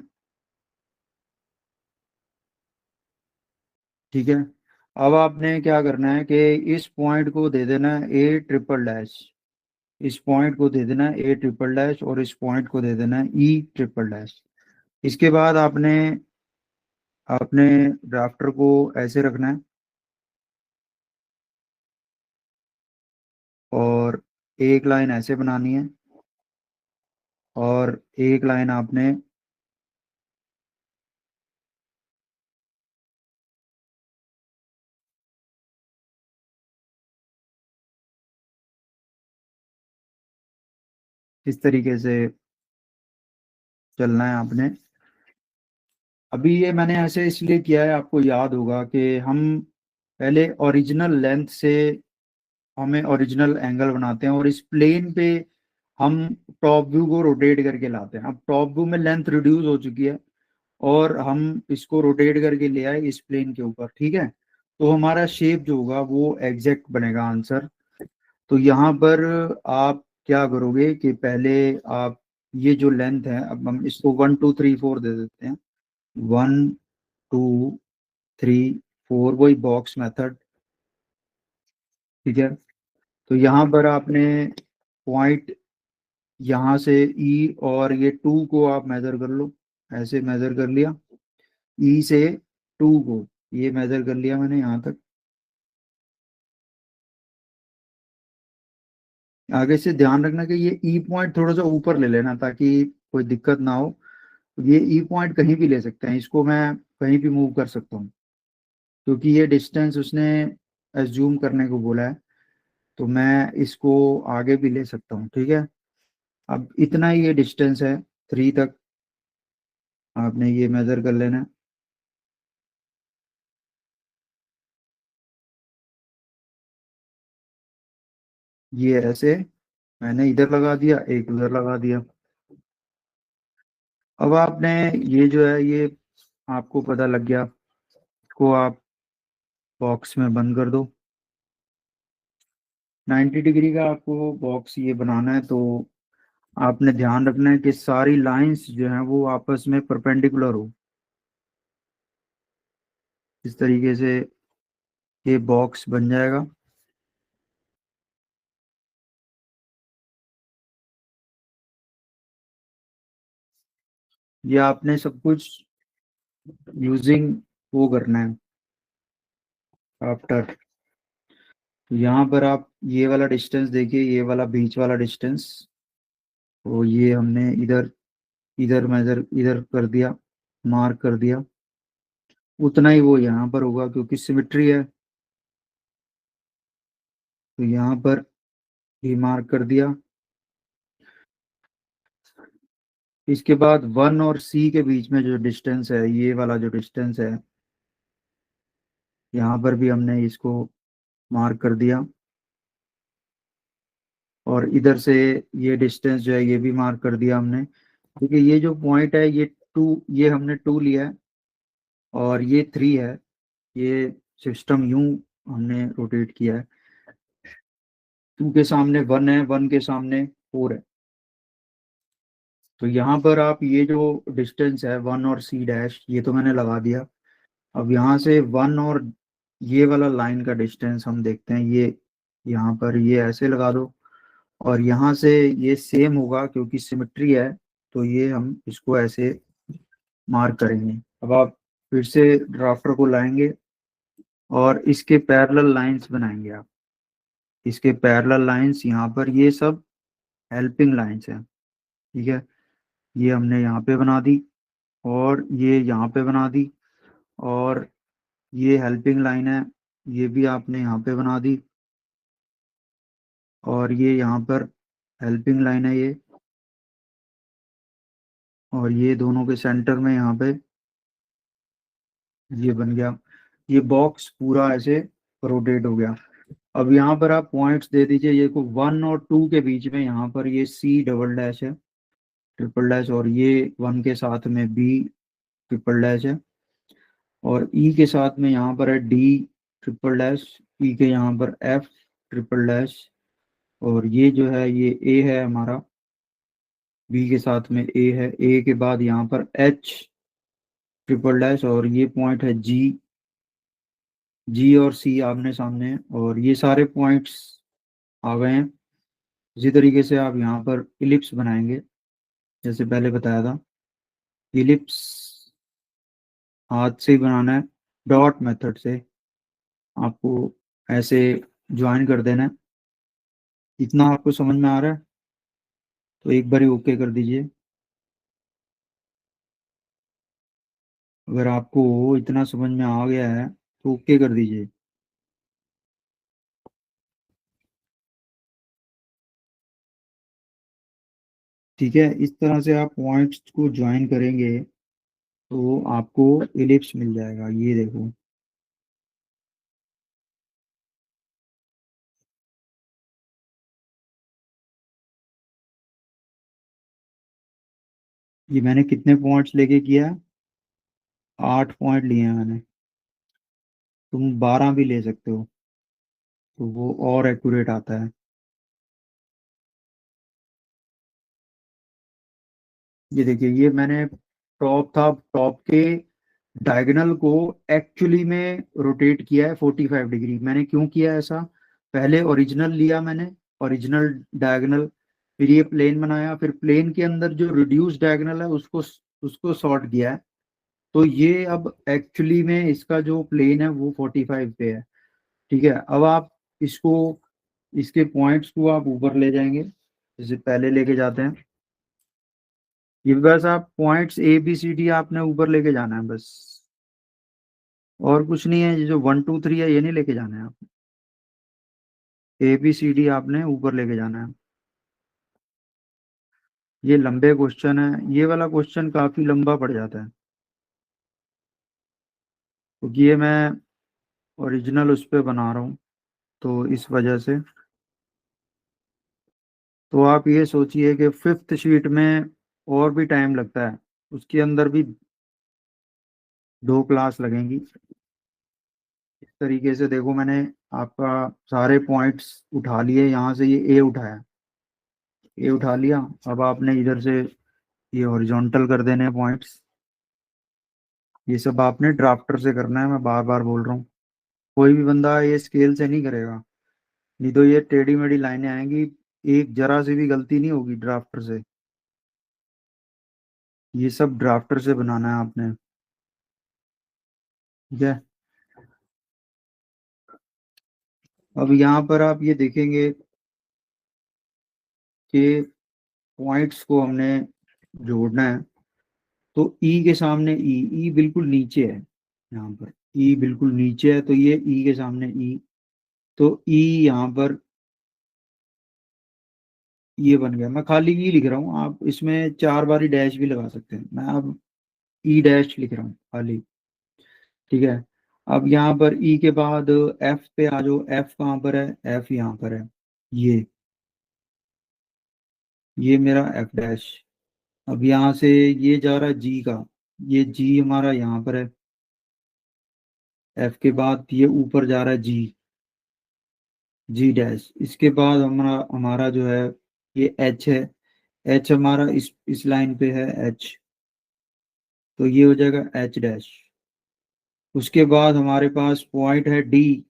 ठीक है। अब आपने क्या करना है कि इस पॉइंट को दे देना है ए ट्रिपल डैश, इस पॉइंट को दे देना है ए ट्रिपल डैश और इस पॉइंट को दे देना है ई ट्रिपल डैश। इसके बाद आपने अपने ड्राफ्टर को ऐसे रखना है और एक लाइन ऐसे बनानी है और एक लाइन आपने इस तरीके से चलना है आपने। अभी ये मैंने ऐसे इसलिए किया है, आपको याद होगा कि हम पहले ओरिजिनल लेंथ से हमें ओरिजिनल एंगल बनाते हैं और इस प्लेन पे हम टॉप व्यू को रोटेट करके लाते हैं। अब टॉप व्यू में लेंथ रिड्यूस हो चुकी है और हम इसको रोटेट करके ले आए इस प्लेन के ऊपर, ठीक है। तो हमारा शेप जो होगा वो एग्जैक्ट बनेगा आंसर। तो यहाँ पर आप क्या करोगे कि पहले आप ये जो लेंथ है, अब हम इसको 1 2 3 4 दे देते हैं। 1 2 3 4, वही बॉक्स मेथड, ठीक है। तो यहाँ पर आपने पॉइंट यहाँ से ई और ये 2 को आप मेजर कर लो, ऐसे मेजर कर लिया। ई से 2 को ये मेजर कर लिया मैंने यहाँ तक। आगे से ध्यान रखना कि ये ई पॉइंट थोड़ा सा ऊपर ले लेना ताकि कोई दिक्कत ना हो। ये ई पॉइंट कहीं भी ले सकते हैं, इसको मैं कहीं भी मूव कर सकता हूँ क्योंकि ये डिस्टेंस उसने एज्यूम करने को बोला है। तो मैं इसको आगे भी ले सकता हूँ, ठीक है। अब इतना ही ये डिस्टेंस है, 3 तक आपने ये मेजर कर लेना है। ये ऐसे मैंने इधर लगा दिया, एक उधर लगा दिया। अब आपने ये जो है ये आपको पता लग गया, इसको आप बॉक्स में बंद कर दो। 90 डिग्री का आपको बॉक्स ये बनाना है। तो आपने ध्यान रखना है कि सारी लाइंस जो हैं वो आपस में परपेंडिकुलर हो। इस तरीके से ये बॉक्स बन जाएगा। ये आपने सब कुछ यूजिंग वो करना है आफ्टर। तो यहाँ पर आप ये वाला डिस्टेंस देखिए, ये वाला बीच वाला डिस्टेंस, तो ये हमने इधर इधर मेजर इधर कर दिया, मार्क कर दिया। उतना ही वो यहाँ पर होगा क्योंकि सिमेट्री है। तो यहाँ पर भी मार्क कर दिया। इसके बाद 1 और सी के बीच में जो डिस्टेंस है, ये वाला जो डिस्टेंस है, यहाँ पर भी हमने इसको मार्क कर दिया। और इधर से ये डिस्टेंस जो है ये भी मार्क कर दिया हमने, क्योंकि ये जो पॉइंट है ये 2, ये हमने 2 लिया है और ये 3 है। ये सिस्टम यूं हमने रोटेट किया है। 2 के सामने 1 है, 1 के सामने 4 है। तो यहाँ पर आप ये जो डिस्टेंस है 1 और सी डैश, ये तो मैंने लगा दिया। अब यहाँ से 1 और ये वाला लाइन का डिस्टेंस हम देखते हैं। ये यहाँ पर ये ऐसे लगा दो और यहाँ से ये सेम होगा क्योंकि सिमेट्री है। तो ये हम इसको ऐसे मार्क करेंगे। अब आप फिर से ड्राफ्टर को लाएंगे और इसके पैरेलल लाइंस बनाएंगे आप। इसके पैरेलल लाइंस यहाँ पर ये सब हेल्पिंग लाइंस हैं, ठीक है। ये हमने यहाँ पे बना दी और ये यहाँ पे बना दी और ये हेल्पिंग लाइन है, ये भी आपने यहाँ पे बना दी और ये यहाँ पर हेल्पिंग लाइन है ये। और ये दोनों के सेंटर में यहाँ पे ये बन गया। ये बॉक्स पूरा ऐसे रोटेट हो गया। अब यहाँ पर आप पॉइंट्स दे दीजिए। ये को 1 और 2 के बीच में यहाँ पर ये सी डबल डैश है, ट्रिपल डैश, और ये 1 के साथ में बी ट्रिपल डैश है और ई के साथ में यहाँ पर है डी ट्रिपल डैश, ई के यहाँ पर एफ ट्रिपल डैश और ये जो है ये ए है हमारा, बी के साथ में ए है, ए के बाद यहाँ पर एच ट्रिपल डैश और ये पॉइंट है जी। जी और सी आमने सामने हैं और ये सारे पॉइंट्स आ गए हैं। इसी तरीके से आप यहाँ पर इलिप्स बनाएंगे जैसे पहले बताया था। इलिप्स हाथ से ही बनाना है, डॉट मेथड से आपको ऐसे ज्वाइन कर देना है। इतना आपको समझ में आ रहा है तो एक बार ओके कर दीजिए। अगर आपको इतना समझ में आ गया है तो ओके कर दीजिए। ठीक है, इस तरह से आप पॉइंट्स को ज्वाइन करेंगे तो आपको इलिप्स मिल जाएगा। ये देखो, ये मैंने कितने पॉइंट्स लेके किया है? 8 पॉइंट लिए हैं मैंने। तुम 12 भी ले सकते हो तो वो और एक्यूरेट आता है। ये देखिए, ये मैंने टॉप था, टॉप के डायगोनल को एक्चुअली में रोटेट किया है 45 डिग्री। मैंने क्यों किया ऐसा? पहले ओरिजिनल लिया मैंने, ओरिजिनल डायगोनल, फिर ये प्लेन बनाया, फिर प्लेन के अंदर जो रिड्यूस डायगोनल है उसको उसको सॉर्ट किया है। तो ये अब एक्चुअली में इसका जो प्लेन है वो 45 पे है। ठीक है, अब आप इसको, इसके पॉइंट्स को आप ऊपर ले जाएंगे जैसे पहले लेके जाते हैं। ये बस आप points A B C D आपने ऊपर लेके जाना है बस, और कुछ नहीं है। ये जो 1 2 3 है ये नहीं लेके जाना है आप, ए बी सी डी आपने ऊपर लेके जाना है। ये लंबे क्वेश्चन है, ये वाला क्वेश्चन काफी लंबा पड़ जाता है क्योंकि ये मैं ओरिजिनल उस पर बना रहा हूँ तो इस वजह से। तो आप ये सोचिए कि फिफ्थ शीट में और भी टाइम लगता है, उसके अंदर भी 2 क्लास लगेंगी। इस तरीके से देखो, मैंने आपका सारे पॉइंट्स उठा लिए, यहाँ से ये ए उठाया, ए उठा लिया। अब आपने इधर से ये हॉरिजॉन्टल कर देने हैं पॉइंट्स। ये सब आपने ड्राफ्टर से करना है, मैं बार बार बोल रहा हूँ। कोई भी बंदा ये स्केल से नहीं करेगा, नहीं तो ये टेढ़ी मेढ़ी लाइनें आएंगी। एक जरा सी भी गलती नहीं होगी ड्राफ्टर से। ये सब ड्राफ्टर से बनाना है आपने। ठीक है, अब यहाँ पर आप ये देखेंगे कि पॉइंट्स को हमने जोड़ना है। तो ई के सामने ई, ई बिल्कुल नीचे है यहाँ पर, ई बिल्कुल नीचे है तो ये ई के सामने ई। तो ई यहाँ पर ये बन गया। मैं खाली ई लिख रहा हूँ, आप इसमें 4 बारी डैश भी लगा सकते हैं। मैं अब ई डैश लिख रहा हूँ खाली। ठीक है, अब यहाँ पर ई के बाद एफ पे आ जाओ। एफ कहाँ पर है? एफ यहाँ पर है। ये मेरा एफ डैश। अब यहाँ से ये जा रहा है जी का, ये जी हमारा यहाँ पर है। एफ के बाद ये ऊपर जा रहा है जी, जी डैश। इसके बाद हमारा हमारा जो है ये एच है। एच हमारा इस लाइन पे है एच, तो ये हो जाएगा एच डैश। उसके बाद हमारे पास पॉइंट है डी।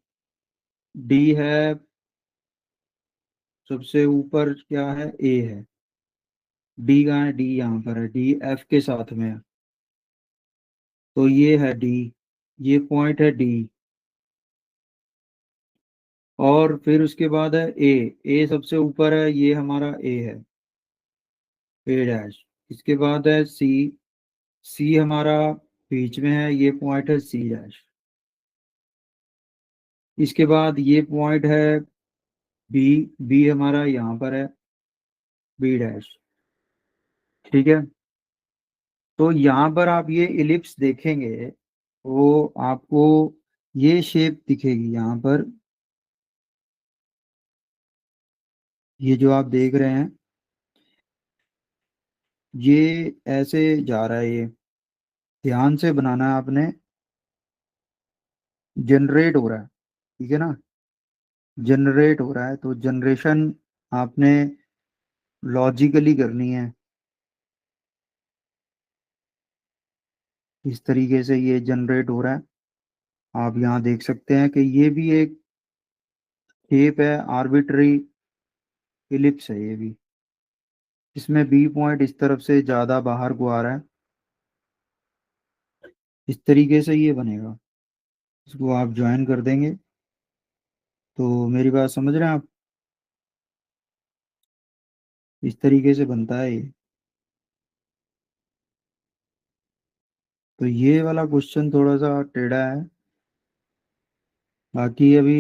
डी है सबसे ऊपर, क्या है? ए है। डी कहाँ है? डी यहाँ पर है, डी एफ के साथ में है तो ये है डी। ये पॉइंट है डी। और फिर उसके बाद है ए। ए सबसे ऊपर है, ये हमारा ए है, ए डैश। इसके बाद है सी। सी हमारा बीच में है, ये पॉइंट है सी डैश। इसके बाद ये पॉइंट है बी। बी हमारा यहाँ पर है, बी डैश। ठीक है, तो यहाँ पर आप ये इलिप्स देखेंगे तो आपको ये शेप दिखेगी यहाँ पर। ये जो आप देख रहे हैं ये ऐसे जा रहा है, ये ध्यान से बनाना है आपने। जनरेट हो रहा है, ठीक है ना? जनरेट हो रहा है तो जनरेशन आपने लॉजिकली करनी है। इस तरीके से ये जनरेट हो रहा है। आप यहाँ देख सकते हैं कि ये भी एक शेप है, आर्बिट्री इलिप्स है ये भी। इसमें बी पॉइंट इस तरफ से ज्यादा बाहर को आ रहा है इस तरीके से ये बनेगा। इसको आप ज्वाइन कर देंगे। तो मेरी बात समझ रहे हैं आप? इस तरीके से बनता है ये। तो ये वाला क्वेश्चन थोड़ा सा टेढ़ा है। बाकी अभी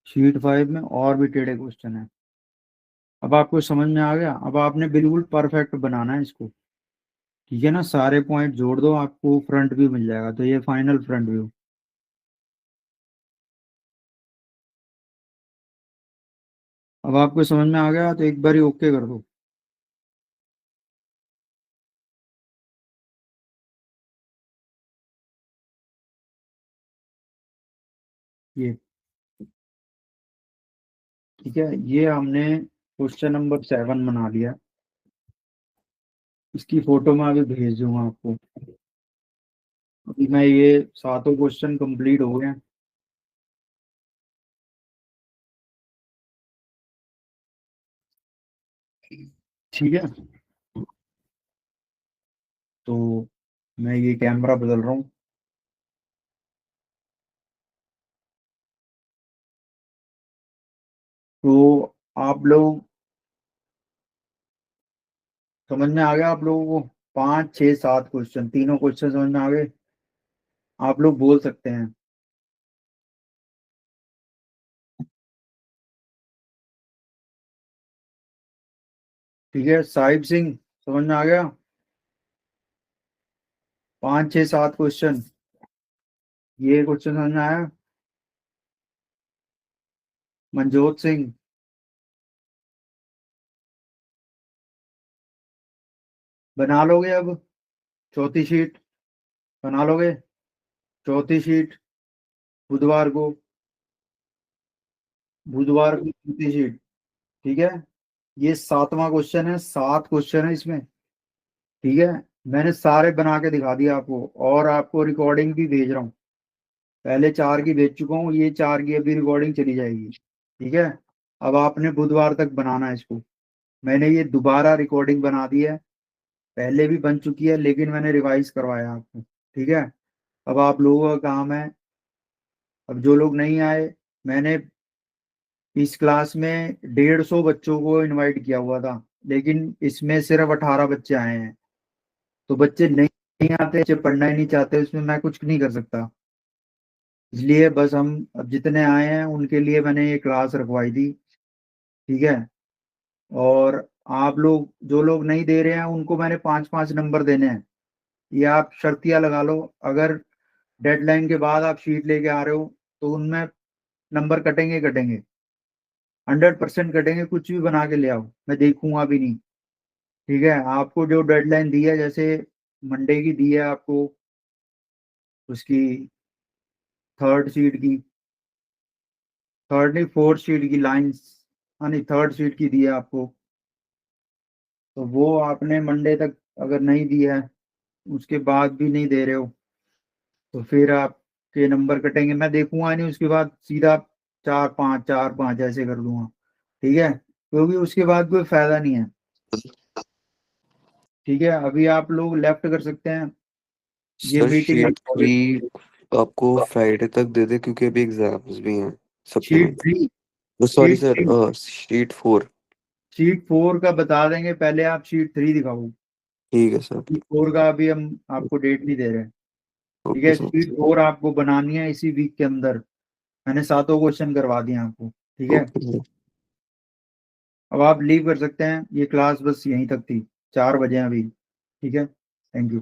शीट 5 में और भी टेढ़े क्वेश्चन है। अब आपको समझ में आ गया। अब आपने बिल्कुल परफेक्ट बनाना है इसको। ठीक है ना, सारे पॉइंट जोड़ दो, आपको फ्रंट व्यू मिल जाएगा। तो ये फाइनल फ्रंट व्यू। अब आपको समझ में आ गया तो एक बार ही ओके कर दो। ये ठीक है, ये हमने क्वेश्चन नंबर 7 बना लिया। इसकी फोटो मैं अभी भेज दूंगा आपको। अभी मैं ये सातों क्वेश्चन कंप्लीट हो गए हैं। ठीक है, तो मैं ये कैमरा बदल रहा हूँ। तो आप लोग समझ में आ गया आप लोगों को? 5 6 7 क्वेश्चन, तीनों क्वेश्चन समझ में आ गए? आप लोग बोल सकते हैं। ठीक है, साहिब सिंह समझ में आ गया? 5 6 7 क्वेश्चन, ये क्वेश्चन समझ में आया? मनजोत सिंह, बना लोगे अब चौथी शीट? बना लोगे चौथी शीट बुधवार को? बुधवार को चौथी शीट। ठीक है, ये 7वां क्वेश्चन है, 7 क्वेश्चन है इसमें। ठीक है, मैंने सारे बना के दिखा दिया आपको, और आपको रिकॉर्डिंग भी भेज रहा हूँ। पहले 4 की भेज चुका हूँ, ये 4 की अभी रिकॉर्डिंग चली जाएगी। ठीक है, अब आपने बुधवार तक बनाना है इसको। मैंने ये दोबारा रिकॉर्डिंग बना दी है, पहले भी बन चुकी है लेकिन मैंने रिवाइज करवाया आपको। ठीक है, अब आप लोगों का काम है। अब जो लोग नहीं आए, मैंने इस क्लास में 150 बच्चों को इनवाइट किया हुआ था, लेकिन इसमें सिर्फ 18 बच्चे आए हैं। तो बच्चे नहीं आते, बच्चे पढ़ना ही नहीं चाहते, उसमें मैं कुछ नहीं कर सकता। इसलिए बस हम अब जितने आए हैं उनके लिए मैंने ये क्लास रखवाई थी। ठीक है, और आप लोग जो लोग नहीं दे रहे हैं उनको मैंने 5 5 नंबर देने हैं। ये आप शर्तिया लगा लो, अगर डेडलाइन के बाद आप शीट लेके आ रहे हो तो उनमें नंबर कटेंगे कटेंगे, 100% कटेंगे। कुछ भी बना के ले आओ, मैं देखूंगा भी नहीं। ठीक है, आपको जो डेडलाइन दी है, जैसे मंडे की दी है आपको, उसकी थर्ड शीट की, थर्ड नहीं फोर्थ शीट की लाइंस, हाँ नहीं थर्ड शीट की दी है आपको। तो वो आपने मंडे तक अगर नहीं दिया है, उसके बाद भी नहीं दे रहे हो, तो फिर आपके नंबर कटेंगे। मैं देखूंगा नहीं, उसके बाद सीधा 4 5 4 5 ऐसे कर दूंगा। ठीक है, क्योंकि उसके बाद कोई फायदा नहीं है। ठीक है, अभी आप लोग लेफ्ट कर सकते हैं। ये सर मीटिंग शीट 3 आपको फ्राइडे तक दे दे क्योंकि अभी एग्जाम्स भी हैं sheet supplementary. 3 sorry sheet sir, 3 sheet 4। Sheet 4 का बता देंगे, पहले आप शीट 3 दिखाओ। ठीक है सर। शीट 4 का अभी हम आपको डेट नहीं दे रहे हैं। ठीक ओके है, सर। शीट 4 आपको बनानी है इसी वीक के अंदर। मैंने सातों क्वेश्चन करवा दिए आपको। ठीक है, ओके सर। अब आप लीव कर सकते हैं। ये क्लास बस यहीं तक थी, 4 बजे अभी। ठीक है, थैंक यू।